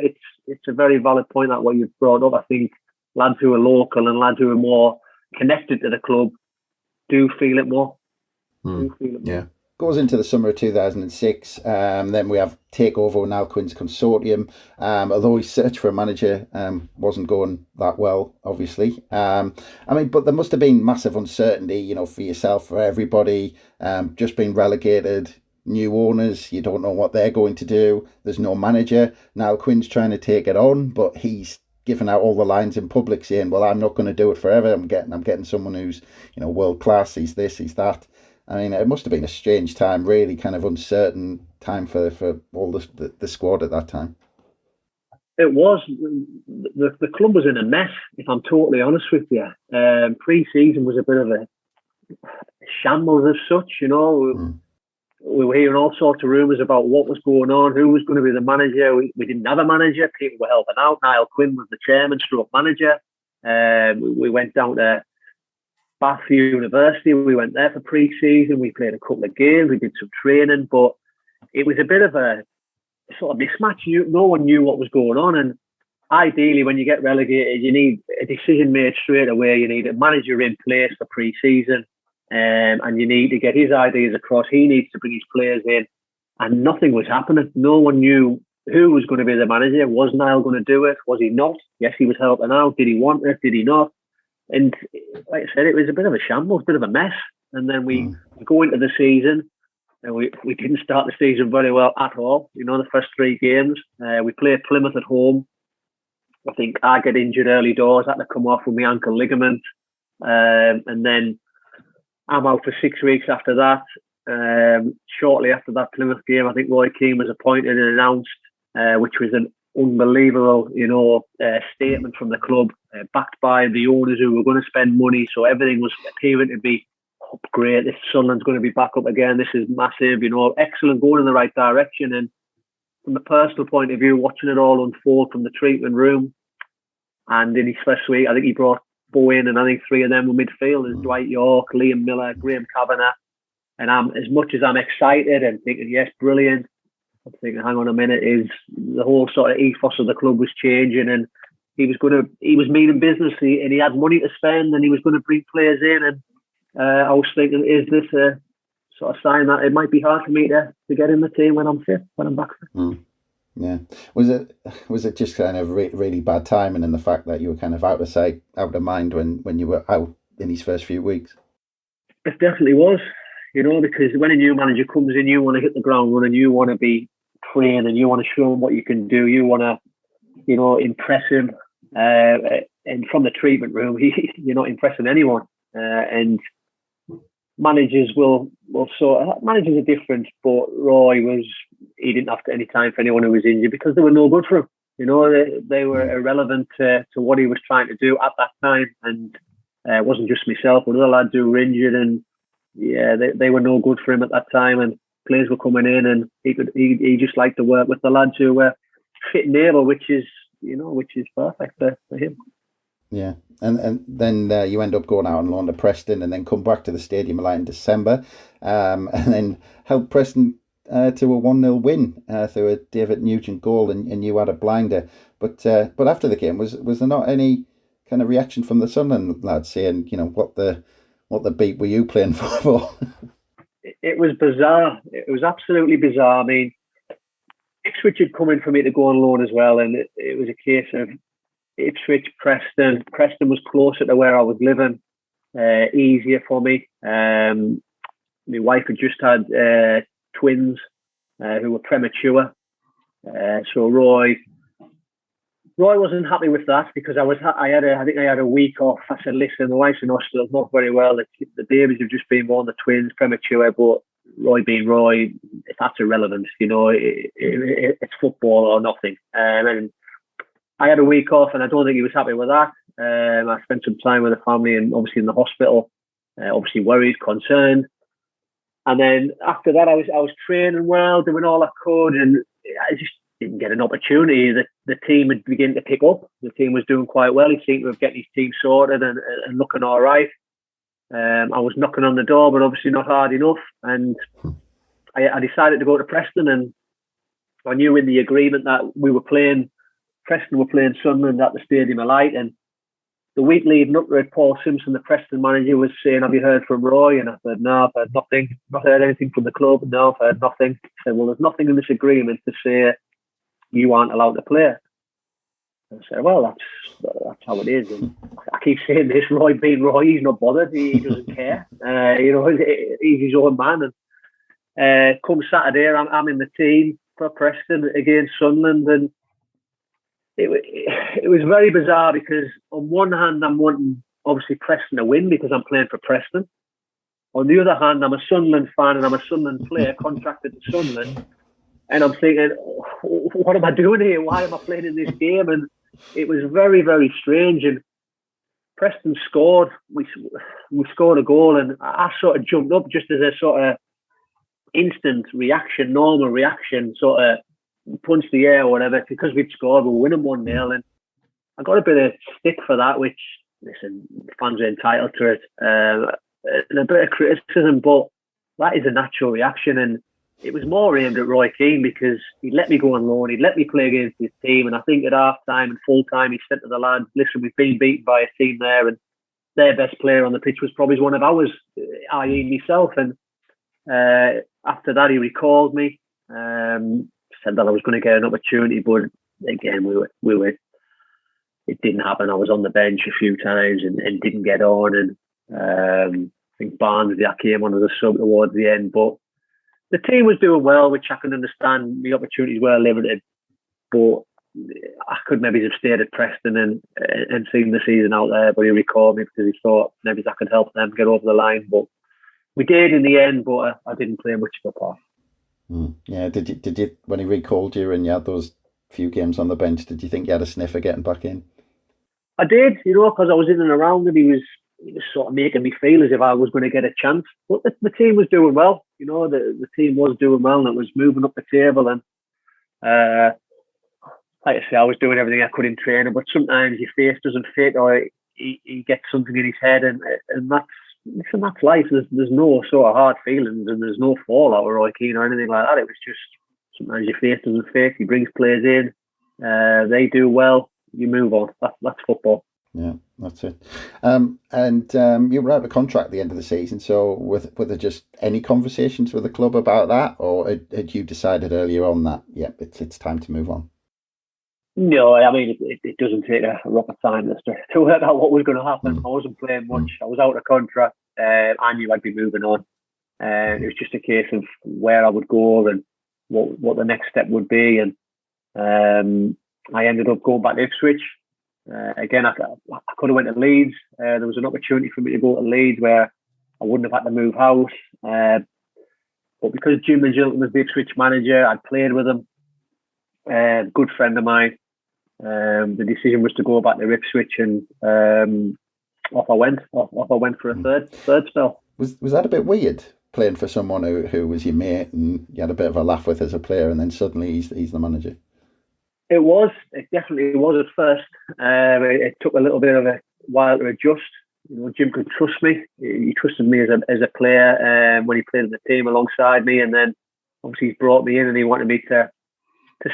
it's a very valid point that what you've brought up. I think lads who are local and lads who are more connected to the club do feel it more. Yeah. Goes into the summer of 2006. Then we have takeover with Niall Quinn's consortium. Although his search for a manager wasn't going that well, obviously. But there must have been massive uncertainty, for yourself, for everybody. Just being relegated, new owners, you don't know what they're going to do. There's no manager. Niall Quinn's trying to take it on, but he's giving out all the lines in public saying, "Well, I'm not going to do it forever. I'm getting someone who's world class. He's this, he's that." It must have been a strange time, really kind of uncertain time for all the squad at that time. It was. The club was in a mess, if I'm totally honest with you. Pre-season was a bit of a shambles as such, We were hearing all sorts of rumours about what was going on, who was going to be the manager. We didn't have a manager. People were helping out. Niall Quinn was the chairman, stroke manager. We went down to Bath University. We went there for pre-season. We played a couple of games. We did some training, but it was a bit of a sort of mismatch. No one knew what was going on, and ideally, when you get relegated, you need a decision made straight away. You need a manager in place for pre-season, and you need to get his ideas across. He needs to bring his players in, and nothing was happening. No one knew who was going to be the manager. Was Niall going to do it? Was he not? Yes, he was helping out. Did he want it? Did he not? And like I said, it was a bit of a shambles, a bit of a mess. And then we go into the season, and we didn't start the season very well at all. The first 3 games. We played Plymouth at home. I think I get injured early doors. I had to come off with my ankle ligament. And then I'm out for 6 weeks after that. Shortly after that Plymouth game, I think Roy Keane was appointed and announced, which was an unbelievable, statement from the club, backed by the owners who were going to spend money. So everything was appearing to be great. This Sunland's going to be back up again. This is massive, excellent, going in the right direction. And from a personal point of view, watching it all unfold from the treatment room, and in his first week, I think he brought 4 in, and I think 3 of them were midfielders: Dwight York, Liam Miller, Graham Kavanagh. And as much as I'm excited and thinking, yes, brilliant, I'm thinking, hang on a minute, is the whole sort of ethos of the club was changing, and he was meaning business, and he had money to spend, and he was going to bring players in. And I was thinking, is this a sort of sign that it might be hard for me to get in the team when I'm fit, when I'm back fit? Yeah. Was it just kind of really bad timing, and the fact that you were kind of out of sight, out of mind when you were out in these first few weeks? It definitely was, because when a new manager comes in, you want to hit the ground running, you want to be trained, and you want to show him what you can do. You want to, impress him. And from the treatment room, you're not impressing anyone. And managers managers are different, but Roy he didn't have any time for anyone who was injured, because they were no good for him. They were irrelevant to what he was trying to do at that time. And it wasn't just myself, but other lads who were injured, and they were no good for him at that time. And players were coming in, and he just liked to work with the lads who were fit and able, which is perfect for him. Yeah, and then you end up going out on loan to Preston, and then come back to the Stadium Light in December, and then helped Preston to a 1-0 win through a David Nugent goal, and you had a blinder. But after the game, was there not any kind of reaction from the Sunderland lads saying, what the beat were you playing for? It was bizarre. It was absolutely bizarre. I mean, Ipswich had come in for me to go on loan as well, and it was a case of Ipswich, Preston. Preston was closer to where I was living, easier for me. My wife had just had twins who were premature, so Roy wasn't happy with that, because I think I had a week off. I said, listen, the wife's in hospital, not very well. The babies have just been born, the twins, premature, but Roy being Roy, that's irrelevant. It's football or nothing. And I had a week off, and I don't think he was happy with that. I spent some time with the family, and obviously in the hospital, obviously worried, concerned. And then after that, I was training well, doing all I could, and I just didn't get an opportunity. The team had begun to pick up. The team was doing quite well. He seemed to have getting his team sorted and looking all right. I was knocking on the door, but obviously not hard enough. And I decided to go to Preston, and I knew in the agreement that Preston were playing Sunderland at the Stadium of Light, and the week leading up to it, Paul Simpson, the Preston manager, was saying, "Have you heard from Roy?" And I said, "No, I've heard nothing. Not heard anything from the club. No, I've heard nothing." He said, "Well, there's nothing in this agreement to say you aren't allowed to play." I said, "Well, that's how it is." And I keep saying this, Roy being Roy, he's not bothered. He doesn't care. He's his own man. And come Saturday, I'm in the team for Preston against Sunland, and it was very bizarre because on one hand, I'm wanting obviously Preston to win because I'm playing for Preston. On the other hand, I'm a Sunderland fan and I'm a Sunderland player contracted to Sunderland, and I'm thinking, what am I doing here? Why am I playing in this game? And it was very, very strange. And Preston scored. We scored a goal, and I sort of jumped up just as a sort of instant reaction, normal reaction, sort of punch the air or whatever, because we'd scored, we were winning 1-0, and I got a bit of stick for that, which, listen, fans are entitled to it, and a bit of criticism, but that is a natural reaction, and it was more aimed at Roy Keane because he'd let me go on loan, he'd let me play against his team, and I think at half-time and full-time he said to the lads, "Listen, we've been beaten by a team there, and their best player on the pitch was probably one of ours, i.e. myself." And after that, he recalled me, said that I was going to get an opportunity, but again, we were. It didn't happen. I was on the bench a few times and didn't get on, and I think Barnes, I came on as a sub towards the end, but the team was doing well, which I can understand. The opportunities were limited, but I could maybe have stayed at Preston and seen the season out there. But he recalled me because he thought maybe I could help them get over the line. But we did in the end, but I didn't play much of a part. Yeah, did you when he recalled you and you had those few games on the bench, did you think you had a sniff of getting back in? I did, because I was in and around him. He was sort of making me feel as if I was going to get a chance. But the team was doing well. The team was doing well, and it was moving up the table. And like I say, I was doing everything I could in training. But sometimes your face doesn't fit, or he gets something in his head, and that's life. There's no sort of hard feelings, and there's no fallout with Roy Keane or anything like that. It was just sometimes your face doesn't fit. He brings players in, they do well, you move on. That's football. Yeah, that's it. And you were out of contract at the end of the season, so were there just any conversations with the club about that, or had you decided earlier on that, it's time to move on? No, I mean, it doesn't take a rocket scientist to work out what was going to happen. I wasn't playing much. I was out of contract. I knew I'd be moving on. It was just a case of where I would go and what the next step would be. And I ended up going back to Ipswich. Again, I could have went to Leeds. There was an opportunity for me to go to Leeds where I wouldn't have had to move house. But because Jim Magilton was the Ipswich manager, I'd played with him. Good friend of mine. The decision was to go back to Ipswich, and off I went. Off I went for a third spell. Was that a bit weird, playing for someone who was your mate and you had a bit of a laugh with as a player, and then suddenly he's the manager? It was. It definitely was at first. It took a little bit of a while to adjust. Jim could trust me. He trusted me as a player when he played in the team alongside me, and then obviously he's brought me in and he wanted me to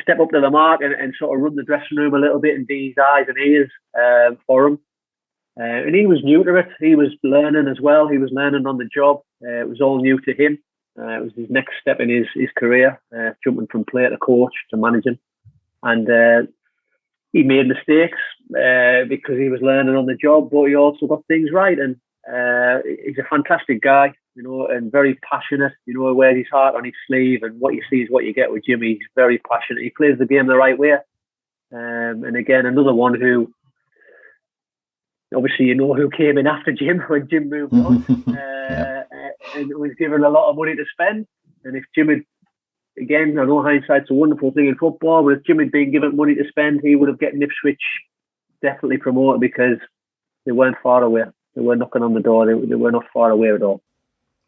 step up to the mark and sort of run the dressing room a little bit and be his eyes and ears for him. And he was new to it. He was learning as well. He was learning on the job. It was all new to him. It was his next step in his career, jumping from player to coach to managing. And he made mistakes because he was learning on the job, but he also got things right. And he's a fantastic guy, and very passionate. Wears his heart on his sleeve, and what you see is what you get with Jimmy. He's very passionate. He plays the game the right way. And again, another one who, obviously, who came in after Jim when Jim moved on, and was given a lot of money to spend. And if Jim had, again, I know hindsight's a wonderful thing in football, but if Jim had been given money to spend, he would have gotten Ipswich definitely promoted because they weren't far away. They were knocking on the door. They were not far away at all.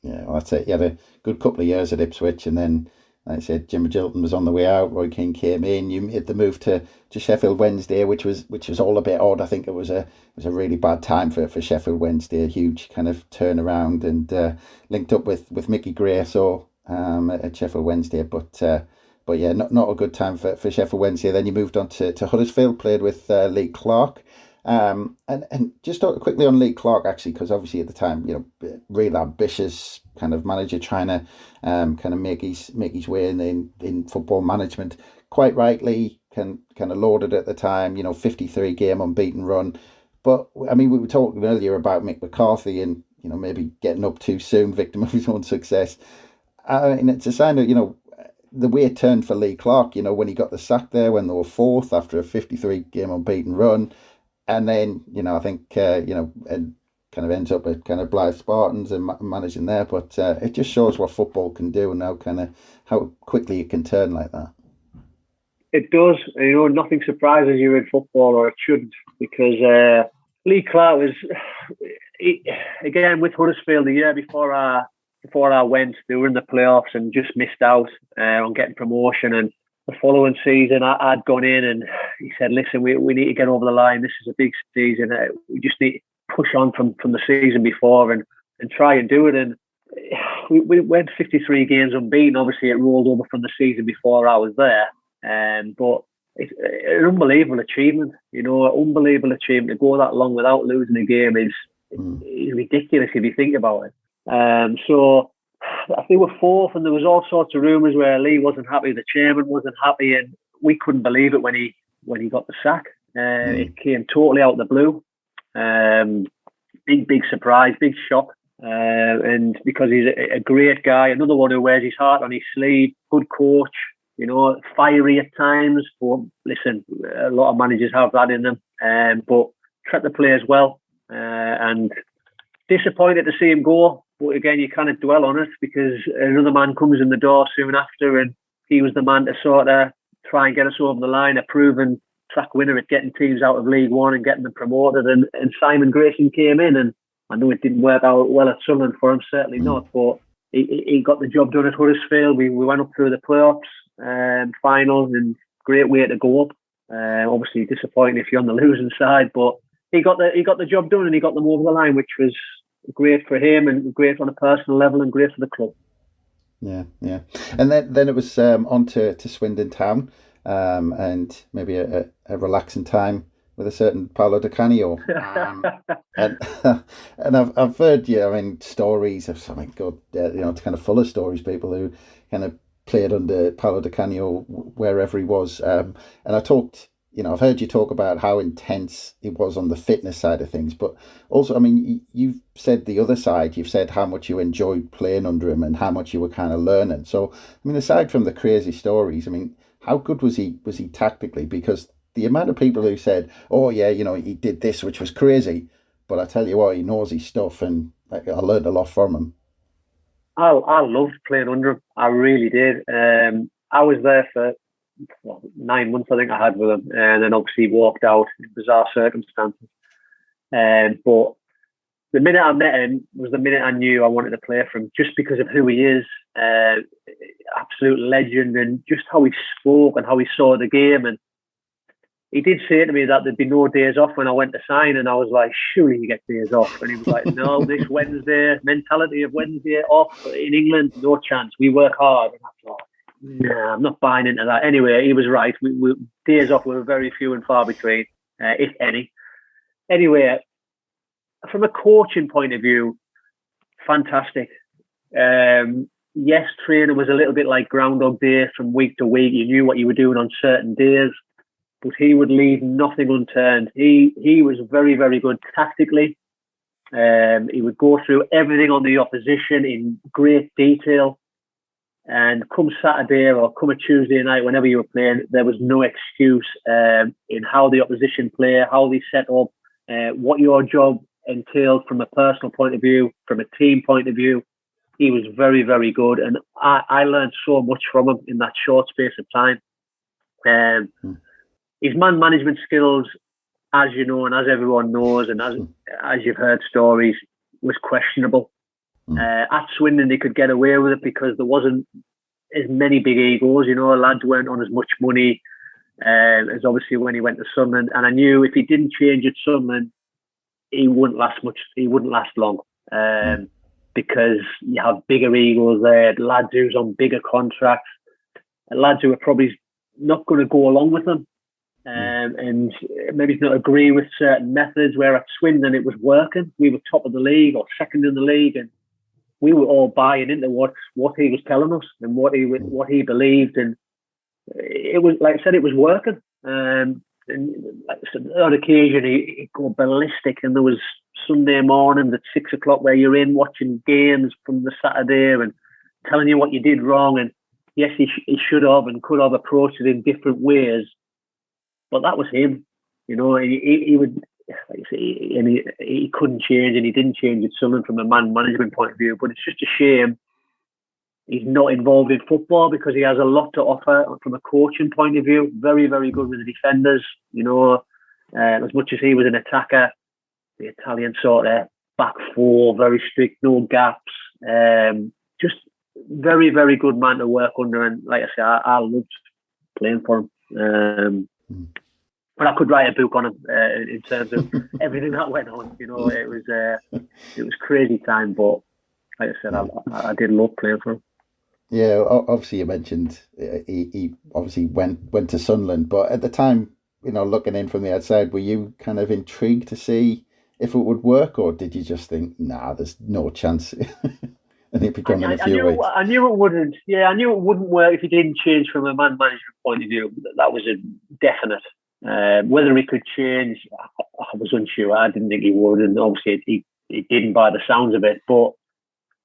Yeah, well, that's it. You had a good couple of years at Ipswich, and then, like I said, Jim Magilton was on the way out. Roy Keane came in. You made the move to Sheffield Wednesday, which was all a bit odd. I think it was a really bad time for Sheffield Wednesday. A huge kind of turnaround, and linked up with Mickey Gray at Sheffield Wednesday, but yeah, not a good time for Sheffield Wednesday. Then you moved on to Huddersfield, played with Lee Clark. And just quickly on Lee Clark, actually, because obviously at the time, real ambitious kind of manager trying to kind of make his way in football management. Quite rightly, kind of lauded at the time, 53 game unbeaten run. But I mean, we were talking earlier about Mick McCarthy and maybe getting up too soon, victim of his own success. And it's a sign of the way it turned for Lee Clark. When he got the sack there when they were fourth after a 53 game unbeaten run. And then, I think, and kind of ends up at kind of Blythe Spartans and managing there. But it just shows what football can do and how quickly it can turn like that. It does. Nothing surprises you in football, or it shouldn't, because Lee Clark was, again, with Huddersfield the year before I went, they were in the playoffs and just missed out on getting promotion. And the following season, I'd gone in and he said, listen, we need to get over the line. This is a big season. We just need to push on from the season before and try and do it. And we went 53 games unbeaten. Obviously, it rolled over from the season before I was there. But it's an unbelievable achievement. An unbelievable achievement. To go that long without losing a game is ridiculous if you think about it. So I think we're fourth, and there was all sorts of rumours where Lee wasn't happy, the chairman wasn't happy, and we couldn't believe it when he got the sack. It came totally out of the blue. Big surprise, big shock. And because he's a great guy, another one who wears his heart on his sleeve, good coach, fiery at times. But listen, a lot of managers have that in them. But treat the players well. And disappointed to see him go. But again, you kind of dwell on it because another man comes in the door soon after, and he was the man to sort of try and get us over the line, a proven track winner at getting teams out of League One and getting them promoted. And Simon Grayson came in, and I know it didn't work out well at Sunlun for him, certainly not, but he got the job done at Huddersfield. We went up through the playoffs, finals, and great way to go up. Obviously disappointing if you're on the losing side, but he got the job done and he got them over the line, which was great for him and great on a personal level and great for the club. Yeah. And then it was on to Swindon Town, and maybe a relaxing time with a certain Paulo Di Canio. And I've heard, stories of something good, it's kind of full of stories, people who kind of played under Paulo Di Canio wherever he was. And I talked, I've heard you talk about how intense it was on the fitness side of things, but also, you've said the other side. You've said how much you enjoyed playing under him and how much you were kind of learning. So, aside from the crazy stories, how good was he tactically? Because the amount of people who said, oh yeah, he did this, which was crazy, but I tell you what, he knows his stuff, and I learned a lot from him. I loved playing under him. I really did. I was there for 9 months, I think I had with him, and then obviously walked out in bizarre circumstances. But the minute I met him was the minute I knew I wanted to play for him, just because of who he is. Absolute legend, and just how he spoke and how he saw the game. And he did say to me that there'd be no days off when I went to sign, and I was like, surely you get days off. And he was like, no, this Wednesday, mentality of Wednesday off in England, no chance. We work hard. And I thought, nah, I'm not buying into that. Anyway, he was right. We days off were very few and far between, if any. Anyway, from a coaching point of view, fantastic. Yes, training was a little bit like Groundhog Day from week to week. You knew what you were doing on certain days, but he would leave nothing unturned. He was very, very good tactically. He would go through everything on the opposition in great detail. And come Saturday or come a Tuesday night, whenever you were playing, there was no excuse in how the opposition play, how they set up, what your job entailed from a personal point of view, from a team point of view. He was very, very good. And I learned so much from him in that short space of time. His man management skills, as you know, and as everyone knows, and as you've heard stories, was questionable. At Swindon, they could get away with it because there wasn't as many big egos. Lads weren't on as much money as obviously when he went to Sunderland. And I knew if he didn't change at Sunderland, he wouldn't last much. He wouldn't last long because you have bigger egos there, lads who's on bigger contracts, and lads who are probably not going to go along with them. and maybe not agree with certain methods. Where at Swindon it was working. We were top of the league or second in the league, and we were all buying into what he was telling us and what he believed, and it was, like I said, it was working. And like I said, on occasion he'd go ballistic, and there was Sunday mornings at 6 o'clock where you're in watching games from the Saturday and telling you what you did wrong. And yes, he should have and could have approached it in different ways, but that was him. He would, like I say, and he couldn't change, and he didn't change at Sunlun from a man management point of view. But it's just a shame he's not involved in football, because he has a lot to offer from a coaching point of view. Very, very good with the defenders. As much as he was an attacker, the Italian sort of back four, very strict, no gaps. Just very, very good man to work under. And like I say, I loved playing for him. But I could write a book on him in terms of everything that went on. It was crazy time. But like I said, I did love playing for him. Yeah, obviously you mentioned he obviously went to Sunderland, but at the time, looking in from the outside, were you kind of intrigued to see if it would work, or did you just think, nah, there's no chance, and he'd be gone in a few weeks? I knew it wouldn't. Yeah, I knew it wouldn't work if he didn't change from a man management point of view. That was a definite. Whether he could change, I was unsure. I didn't think he would, and obviously he didn't by the sounds of it. But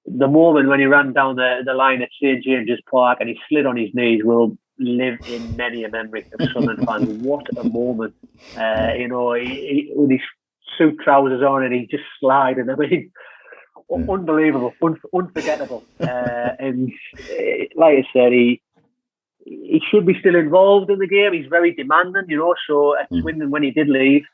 the moment when he ran down the line at St James's Park and he slid on his knees will live in many a memory of Sunderland fans. What a moment! He with his suit trousers on and he just slided. I mean, unbelievable, unforgettable. And like I said, he should be still involved in the game. He's very demanding, So at Swindon, when he did leave,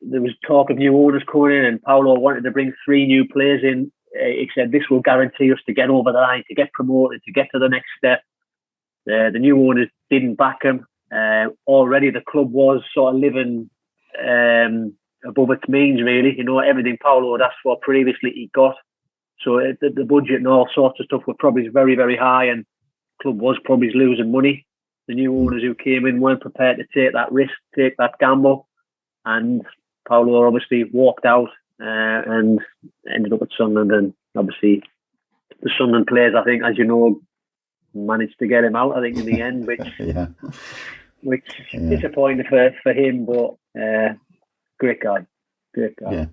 there was talk of new owners coming in, and Paulo wanted to bring 3 new players in. He said this will guarantee us to get over the line, to get promoted, to get to the next step. The new owners didn't back him. Already the club was sort of living above its means, really. Everything Paulo had asked for previously, he got. So the budget and all sorts of stuff were probably very, very high, and the club was probably losing money. The new owners who came in weren't prepared to take that risk, take that gamble, and Paulo obviously walked out and ended up at Sunderland. And obviously the Sunderland players, I think, as you know, managed to get him out, I think, in the end, which disappointed for him, but great guy. Yeah.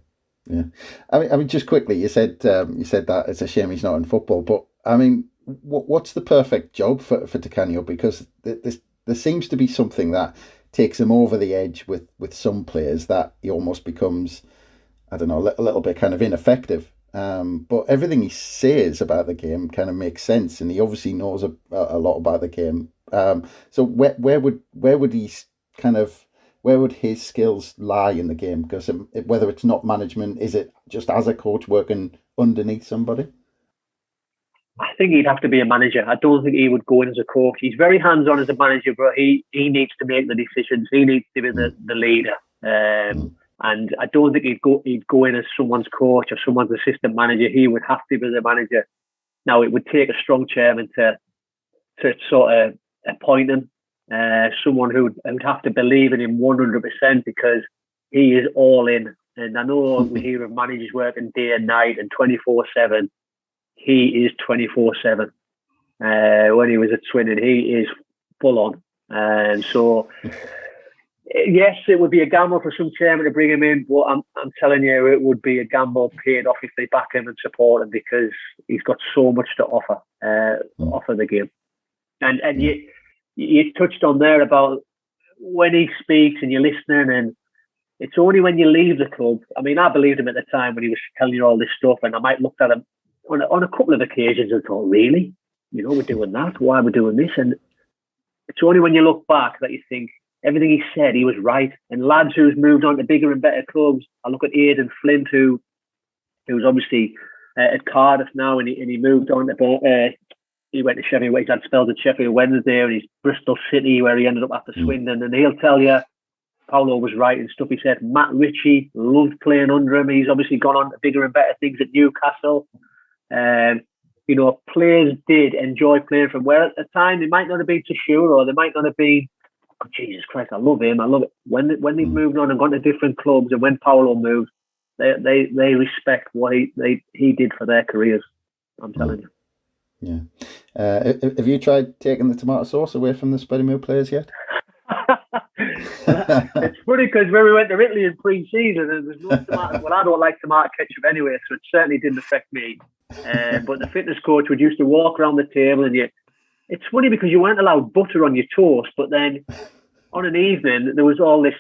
I mean, just quickly, you said that it's a shame he's not in football, but I mean, what's the perfect job for Di Canio? Because there seems to be something that takes him over the edge with some players, that he almost becomes, I don't know, a little bit kind of ineffective. But everything he says about the game kind of makes sense, and he obviously knows a lot about the game. So where would his skills lie in the game? Because whether it's not management, is it just as a coach working underneath somebody? I think he'd have to be a manager. I don't think he would go in as a coach. He's very hands-on as a manager, but he needs to make the decisions. He needs to be the leader. And I don't think he'd go in as someone's coach or someone's assistant manager. He would have to be the manager. Now, it would take a strong chairman to sort of appoint him. Someone who'd have to believe in him 100%, because he is all in. And I know we hear of managers working day and night and 24/7. He is 24/7. When he was at Swindon, he is full on. And so, yes, it would be a gamble for some chairman to bring him in, but I'm telling you, it would be a gamble paid off if they back him and support him, because he's got so much to offer the game. And you touched on there about when he speaks and you're listening, and it's only when you leave the club. I mean, I believed him at the time when he was telling you all this stuff, and I might looked at him on a couple of occasions and thought, really? We're doing that? Why are we doing this? And it's only when you look back that you think everything he said, he was right. And lads who's moved on to bigger and better clubs, I look at Aidan Flint, who's obviously at Cardiff now, and he moved on to he went to Sheffield. He's had spells at Sheffield Wednesday, and he's Bristol City, where he ended up after Swindon. And he'll tell you, Paulo was right and stuff he said. Matt Ritchie loved playing under him. He's obviously gone on to bigger and better things at Newcastle. Players did enjoy playing from where at the time they might not have been too sure, or they might not have been oh, Jesus Christ, I love him. I love it. When they've moved on and gone to different clubs, and when Paulo moved, they respect what he did for their careers. I'm telling you. Yeah. Have you tried taking the tomato sauce away from the Spennymoor players yet? It's funny because when we went to Italy in pre-season, and there's no tomato. Well, I don't like tomato ketchup anyway, so it certainly didn't affect me. But the fitness coach would used to walk around the table, and it's funny because you weren't allowed butter on your toast, but then on an evening there was all this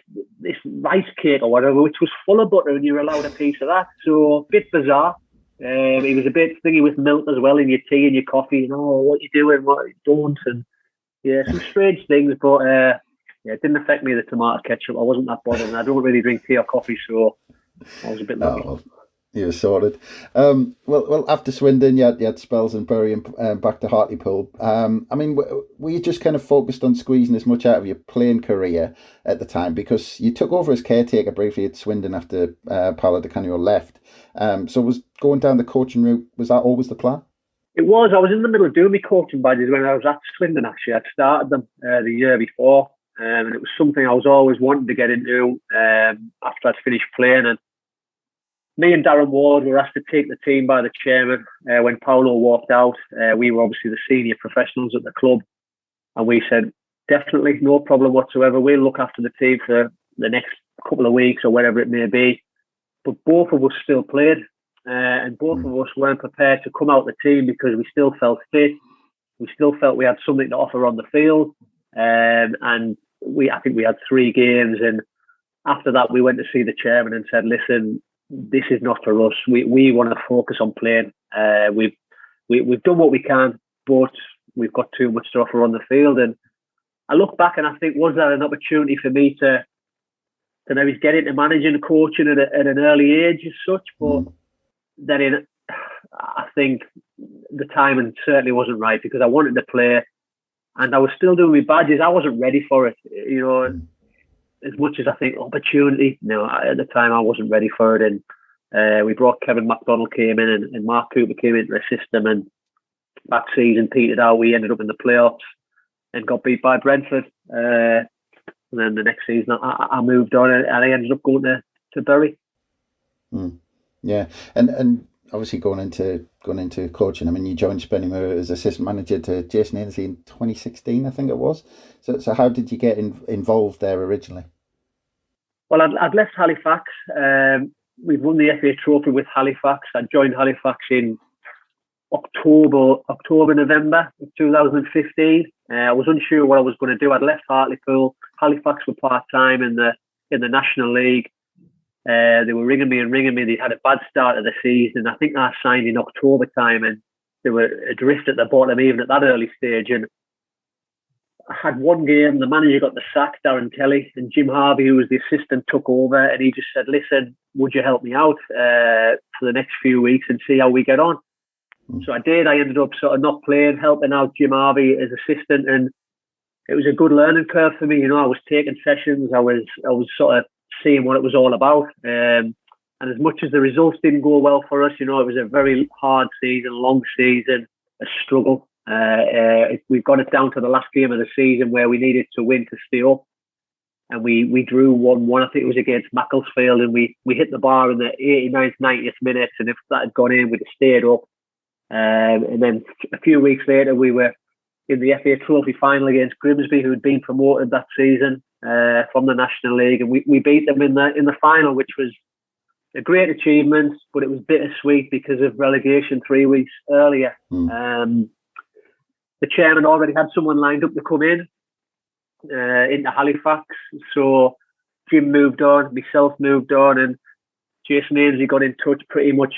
rice cake or whatever, which was full of butter, and you were allowed a piece of that. So a bit bizarre. He was a bit thingy with milk as well in your tea and your coffee. What you doing, what you don't, and some strange things. But it didn't affect me, the tomato ketchup. I wasn't that bothered, and I don't really drink tea or coffee, so I was a bit lucky. Oh, you were sorted. Well, after Swindon, you had spells in Bury and back to Hartlepool. I mean, were you just kind of focused on squeezing as much out of your playing career at the time? Because you took over as caretaker briefly at Swindon after Paulo Di Canio left. So was going down the coaching route, was that always the plan? It was. I was in the middle of doing my coaching badges when I was at Swindon, actually. I'd started them the year before, and it was something I was always wanting to get into after I'd finished playing. And me and Darren Ward were asked to take the team by the chairman when Paulo walked out. We were obviously the senior professionals at the club, and we said, definitely, no problem whatsoever. We'll look after the team for the next couple of weeks or whatever it may be. But both of us still played, and both of us weren't prepared to come out the team because we still felt fit. We still felt we had something to offer on the field, and I think we had 3 games. And after that, we went to see the chairman and said, "Listen, this is not for us. We want to focus on playing. We've done what we can, but we've got too much to offer on the field." And I look back and I think, was that an opportunity for me to maybe get into managing and coaching at an early age as such? But then I think the timing certainly wasn't right, because I wanted to play and I was still doing my badges. I wasn't ready for it, as much as I think opportunity. At the time I wasn't ready for it. And we brought Kevin McDonald came in, and Mark Cooper came into the system, and that season petered out. We ended up in the playoffs and got beat by Brentford. And then the next season, I moved on, and I ended up going to Bury. Yeah, and obviously going into coaching. I mean, you joined Spennymoor as assistant manager to Jason Ainsley in 2016, I think it was. So how did you get involved there originally? Well, I'd left Halifax. We'd won the FA Trophy with Halifax. I joined Halifax in November of 2015. I was unsure what I was going to do. I'd left Hartlepool. Halifax were part-time in the National League. They were ringing me. They had a bad start of the season. I think I signed in October time, and they were adrift at the bottom even at that early stage. And I had one game, the manager got the sack, Darren Kelly, and Jim Harvey, who was the assistant, took over, and he just said, "Listen, would you help me out for the next few weeks and see how we get on?" So I did. I ended up sort of not playing, helping out Jim Harvey as assistant, and it was a good learning curve for me. I was taking sessions. I was sort of seeing what it was all about. And as much as the results didn't go well for us, it was a very hard season, long season, a struggle. We got it down to the last game of the season where we needed to win to stay up, and we drew 1-1. I think it was against Macclesfield, and we hit the bar in the 89th, 90th minute, and if that had gone in, we'd have stayed up. And then a few weeks later, we were in the FA Trophy final against Grimsby, who had been promoted that season from the National League, and we beat them in the final, which was a great achievement, but it was bittersweet because of relegation 3 weeks earlier. The chairman already had someone lined up to come in into Halifax, so Jim moved on, myself moved on, and Jason Ainsley got in touch pretty much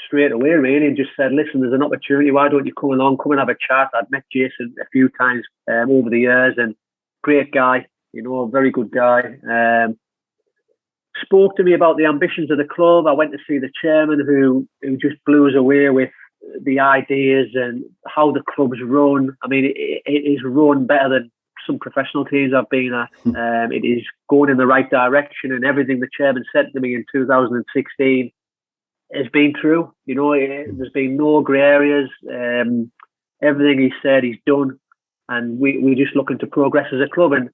straight away, really, and just said, "Listen, there's an opportunity. Why don't you come along? Come and have a chat." I'd met Jason a few times over the years, and great guy, a very good guy. Spoke to me about the ambitions of the club. I went to see the chairman, who just blew us away with the ideas and how the club's run. I mean, it is run better than some professional teams I've been at. It is going in the right direction, and everything the chairman said to me in 2016 has been true. There's been no grey areas. Everything he said, he's done. and we're just looking to progress as a club. And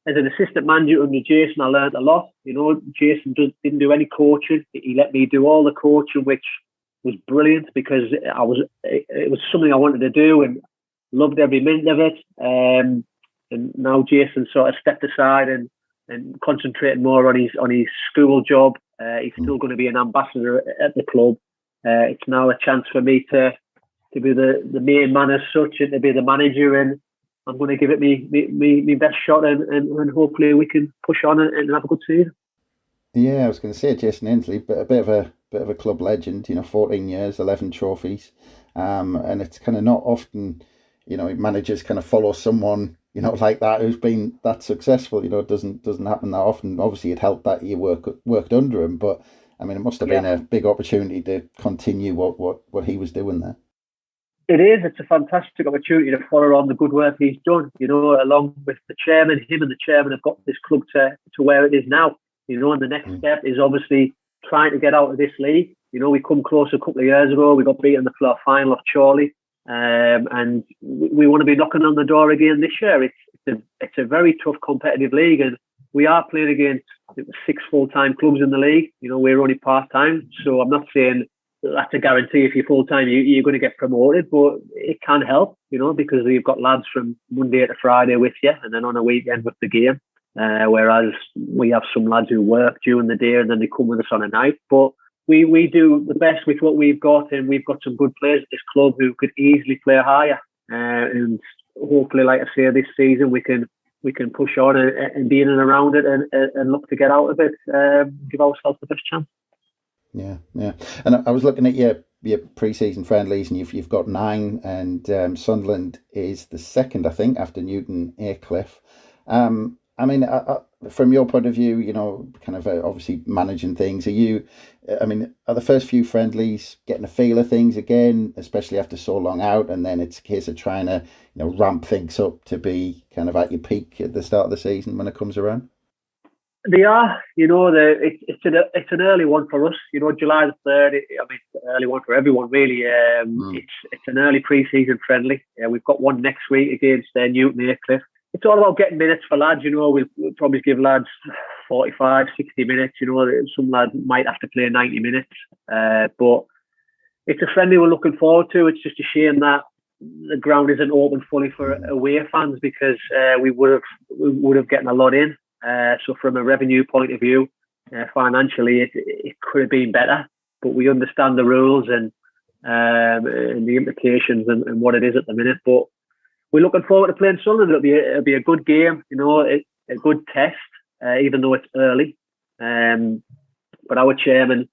as an assistant manager under Jason, I learned a lot. Jason didn't do any coaching. He let me do all the coaching, which was brilliant because it was something I wanted to do and loved every minute of it. And now Jason sort of stepped aside and concentrated more on his school job. He's still going to be an ambassador at the club. It's now a chance for me to be the main man as such and to be the manager, and I'm going to give it me best shot, and hopefully we can push on and have a good season. Yeah, I was going to say Jason Ainsley, but a bit of a club legend. 14 years, 11 trophies, and it's kind of not often, managers kind of follow someone like that who's been that successful. It doesn't happen that often. Obviously, it helped that you worked under him, but I mean, it must have been a big opportunity to continue what he was doing there. It is. It's a fantastic opportunity to follow on the good work he's done. Along with the chairman, him and the chairman have got this club to where it is now. And the next step is obviously trying to get out of this league. We come close a couple of years ago. We got beaten in the floor final of Chorley, and we want to be knocking on the door again this year. It's a very tough competitive league, and we are playing against 6 full-time clubs in the league. We're only part-time, so I'm not saying that's a guarantee. If you're full-time, you're going to get promoted, but it can help, because you've got lads from Monday to Friday with you, and then on a weekend with the game. Whereas we have some lads who work during the day and then they come with us on a night. But we do the best with what we've got, and we've got some good players at this club who could easily play higher. And hopefully, like I say, this season we can push on and be in and around it and look to get out of it, give ourselves the best chance. Yeah. And I was looking at your pre-season friendlies, and you've got 9, and Sunderland is the second, I think, after Newton Aycliffe. I mean, from your point of view, kind of obviously managing things, are the first few friendlies getting a feel of things again, especially after so long out, and then it's a case of trying to, ramp things up to be kind of at your peak at the start of the season when it comes around? They are, it's an early one for us. July the 3rd. It's an early one for everyone, really. It's an early pre-season friendly. We've got one next week against Newton Aycliffe. It's all about getting minutes for lads. We'll probably give lads 45, 60 minutes. Some lads might have to play 90 minutes. But it's a friendly we're looking forward to. It's just a shame that the ground isn't open fully for away fans, because we would have gotten a lot in. So from a revenue point of view, financially, it could have been better. But we understand the rules and the implications and what it is at the minute. But we're looking forward to playing Sunderland. It'll be a good game, a good test, even though it's early. But our chairman,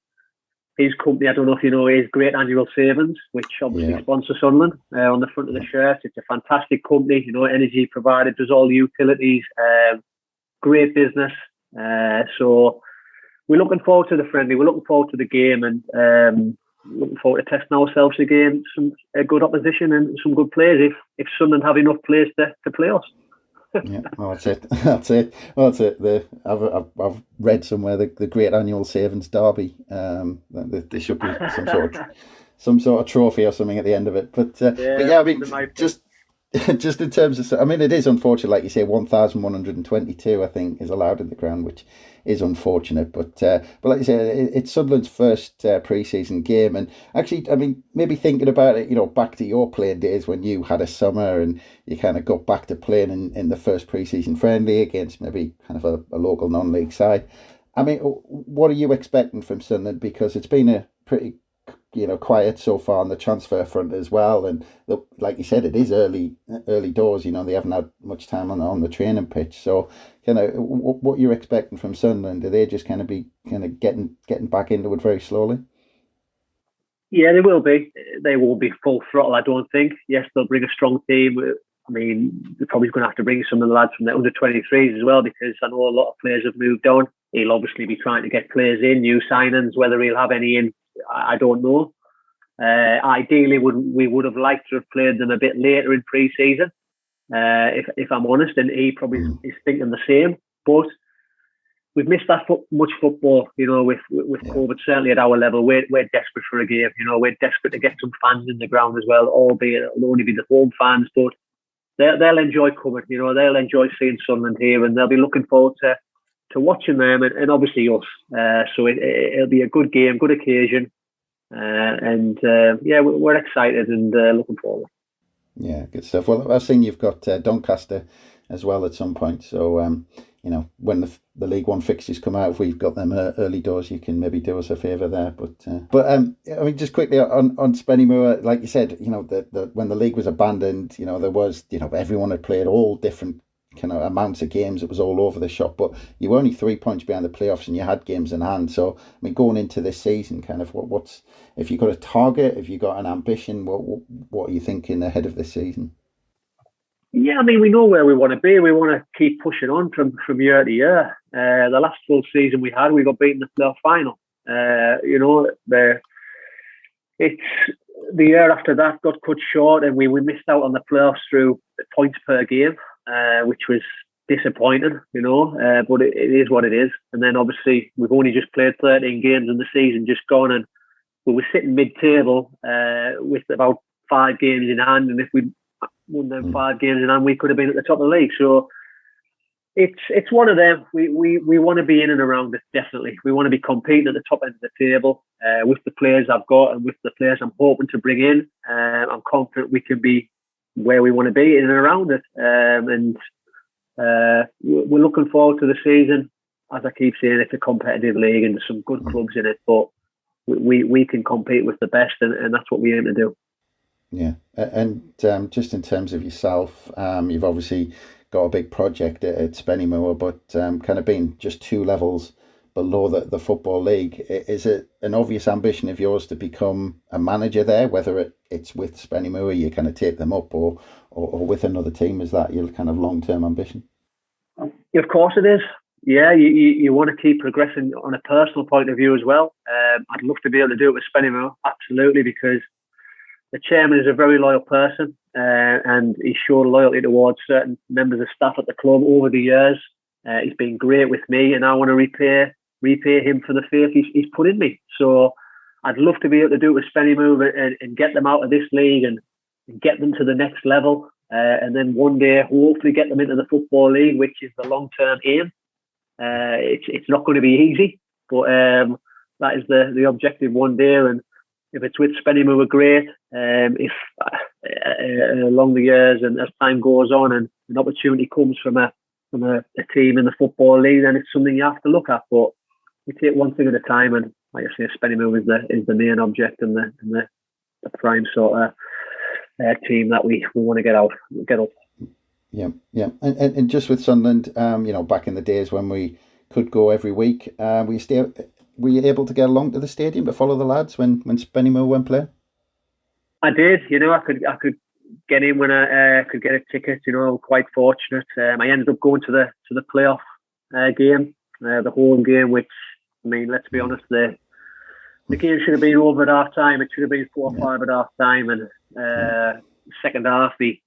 his company, I don't know if you know, is Great Annual Savings, which obviously sponsors Sunderland on the front of the shirt. It's a fantastic company, energy provided, does all the utilities, great business. So we're looking forward to the friendly. We're looking forward to the game, and looking forward to testing ourselves against some good opposition and some good players if Sunderland have enough players to play us. Yeah, well, that's it. Well, that's it. I've read somewhere the Great Annual Savings Derby. There should be some sort of trophy or something at the end of it. But I mean, just in terms of, it is unfortunate, like you say, 1,122 I think is allowed in the ground, which is unfortunate. But like you say, it's Sunderland's first pre-season game, and actually, maybe thinking about it, back to your playing days when you had a summer and you kind of got back to playing in the first pre-season friendly against maybe kind of a local non-league side. What are you expecting from Sunderland? Because it's been a pretty quiet so far on the transfer front as well, and like you said, it is early doors. They haven't had much time on the training pitch. So, what you're expecting from Sunderland? Do they just kind of getting back into it very slowly? Yeah, they will be. They won't be full throttle, I don't think. Yes, they'll bring a strong team. They're probably going to have to bring some of the lads from the under-23s as well, because I know a lot of players have moved on. He'll obviously be trying to get players in, new signings. Whether he'll have any in, I don't know. Ideally, we would have liked to have played them a bit later in pre-season, if I'm honest, and he probably is thinking the same. But we've missed that much football, with COVID, certainly at our level. We're desperate for a game, we're desperate to get some fans in the ground as well, albeit it'll only be the home fans. But they'll enjoy coming. They'll enjoy seeing Sunland here, and they'll be looking forward to watching them and obviously us. So it'll be a good game, good occasion, and we're excited and looking forward. Yeah, good stuff. Well, I've seen you've got Doncaster as well at some point. So, when the League One fixtures come out, if we've got them early doors, you can maybe do us a favour there. But just quickly on Spennymoor, like you said, when the league was abandoned, there was, everyone had played all different kind of amounts of games. It was all over the shop, but you were only 3 points behind the playoffs and you had games in hand. So, going into this season, kind of what's, if you've got a target, if you've got an ambition, what are you thinking ahead of this season? Yeah, we know where we want to be. We want to keep pushing on from year to year. The last full season we had, we got beaten in the playoff final. It's the year after that got cut short, and we missed out on the playoffs through points per game, which was disappointing, but it is what it is. And then obviously we've only just played 13 games in the season just gone, and we were sitting mid-table with about 5 games in hand, and if we won them 5 games in hand, we could have been at the top of the league. So it's one of them. We want to be in and around it, definitely. We want to be competing at the top end of the table with the players I've got and with the players I'm hoping to bring in. I'm confident we can be where we want to be in and around it. We're looking forward to the season. As I keep saying, it's a competitive league and there's some good clubs in it, but we can compete with the best, and that's what we aim to do. Yeah, and just in terms of yourself, you've obviously got a big project at Spennymoor, but kind of being just 2 levels below the Football League, is it an obvious ambition of yours to become a manager there, whether it's with Spennymoor, you kind of take them up, or with another team? Is that your kind of long-term ambition? Of course it is. Yeah, you want to keep progressing on a personal point of view as well. I'd love to be able to do it with Spennymoor, absolutely, because the chairman is a very loyal person, and he's shown loyalty towards certain members of staff at the club over the years. He's been great with me, and I want to repay him for the faith he's put in me. So I'd love to be able to do it with Spennymoor and get them out of this league and get them to the next level, and then one day hopefully get them into the Football League, which is the long-term aim. It's not going to be easy, but that is the objective one day. And if it's with Spennymoor, we're great. If along the years and as time goes on and an opportunity comes from a team in the Football League, then it's something you have to look at. But we take one thing at a time, and like I say, Spennymoor is the main object and the prime sort of team that we want to get up. Yeah. And just with Sunderland, back in the days when we could go every week, were you able to get along to the stadium to follow the lads when Spennymoor went playing? I did. I could get in when I could get a ticket. Quite fortunate. I ended up going to the playoff game, the home game, which, let's be honest, the game should have been over at half time. It should have been 4-5 at half time, and second half, they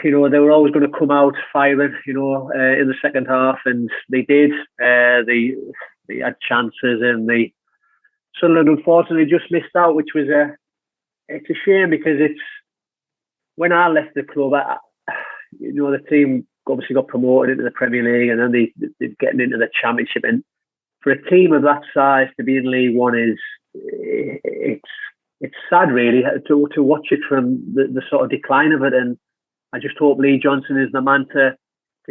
were always going to come out firing, in the second half, and they did. They had chances, and Sunderland unfortunately just missed out, which was it's a shame, because when I left the club, the team obviously got promoted into the Premier League, and then they're getting into the Championship, and for a team of that size to be in League One it's sad, really, to watch it from the sort of decline of it. And I just hope Lee Johnson is the man to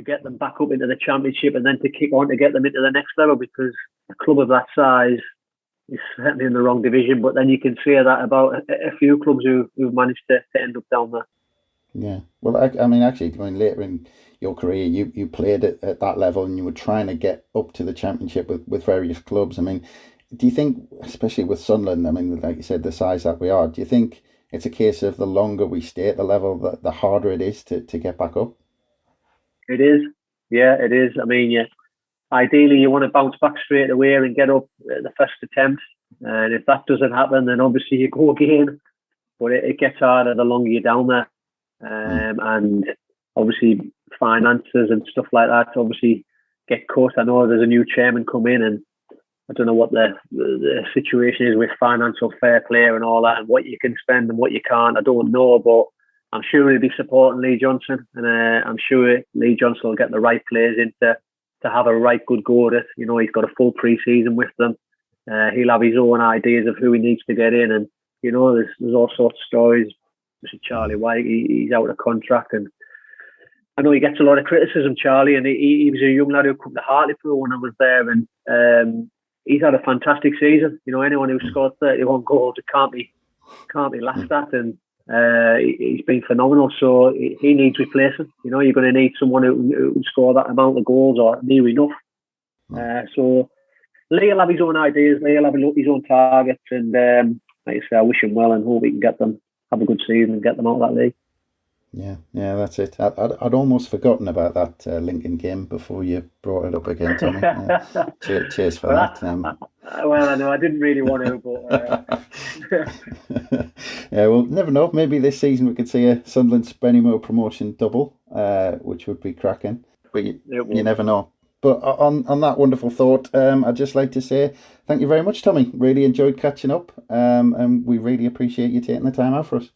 get them back up into the Championship and then to kick on to get them into the next level, because a club of that size is certainly in the wrong division. But then you can say that about a few clubs who've managed to end up down there. Yeah. Well, actually, later in your career, you played at that level and you were trying to get up to the Championship with various clubs. Do you think, especially with Sunderland, like you said, the size that we are, do you think it's a case of the longer we stay at the level, the harder it is to get back up? It is. Yeah, it is. Ideally, you want to bounce back straight away and get up at the first attempt. And if that doesn't happen, then obviously you go again. But it gets harder the longer you're down there. And obviously finances and stuff like that obviously get cut. I know there's a new chairman come in, and I don't know what the situation is with financial fair play and all that, and what you can spend and what you can't. I don't know, but I'm sure he'll be supporting Lee Johnson, and I'm sure Lee Johnson will get the right players in to have a right good go at it. You know, he's got a full pre-season with them. He'll have his own ideas of who he needs to get in, and you know, there's all sorts of stories. Mr. Charlie White, he's out of contract, and I know he gets a lot of criticism, Charlie, and he was a young lad who come to Hartlepool when I was there, and he's had a fantastic season. You know, anyone who scored 31 goals, it can't be laughed at, and he's been phenomenal. So he needs replacing. You know, you're going to need someone who can score that amount of goals or near enough. So Lee will have his own ideas. Lee will have his own targets, and like I say, I wish him well and hope he can get them, have a good season and get them out of that league. Yeah, that's it. I'd almost forgotten about that Lincoln game before you brought it up again, Tommy. Cheers for that. Well, I know I didn't really want to, but yeah, well, never know. Maybe this season we could see a Sunderland Spennymoor promotion double, which would be cracking. But you never know. But on that wonderful thought, I'd just like to say thank you very much, Tommy. Really enjoyed catching up, and we really appreciate you taking the time out for us.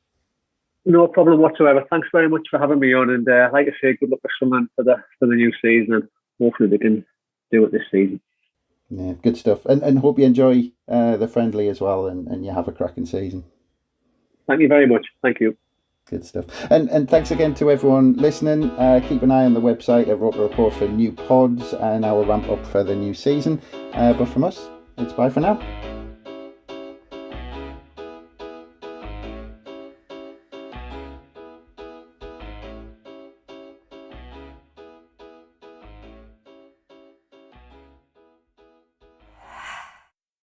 No problem whatsoever. Thanks very much for having me on, and like I say, good luck for Sunlun for the new season, and hopefully they can do it this season. Yeah, good stuff, and hope you enjoy the friendly as well, and you have a cracking season. Thank you very much. Thank you. Good stuff. And thanks again to everyone listening. Keep an eye on the website at Roker Report for new pods and our ramp up for the new season. But from us, it's bye for now.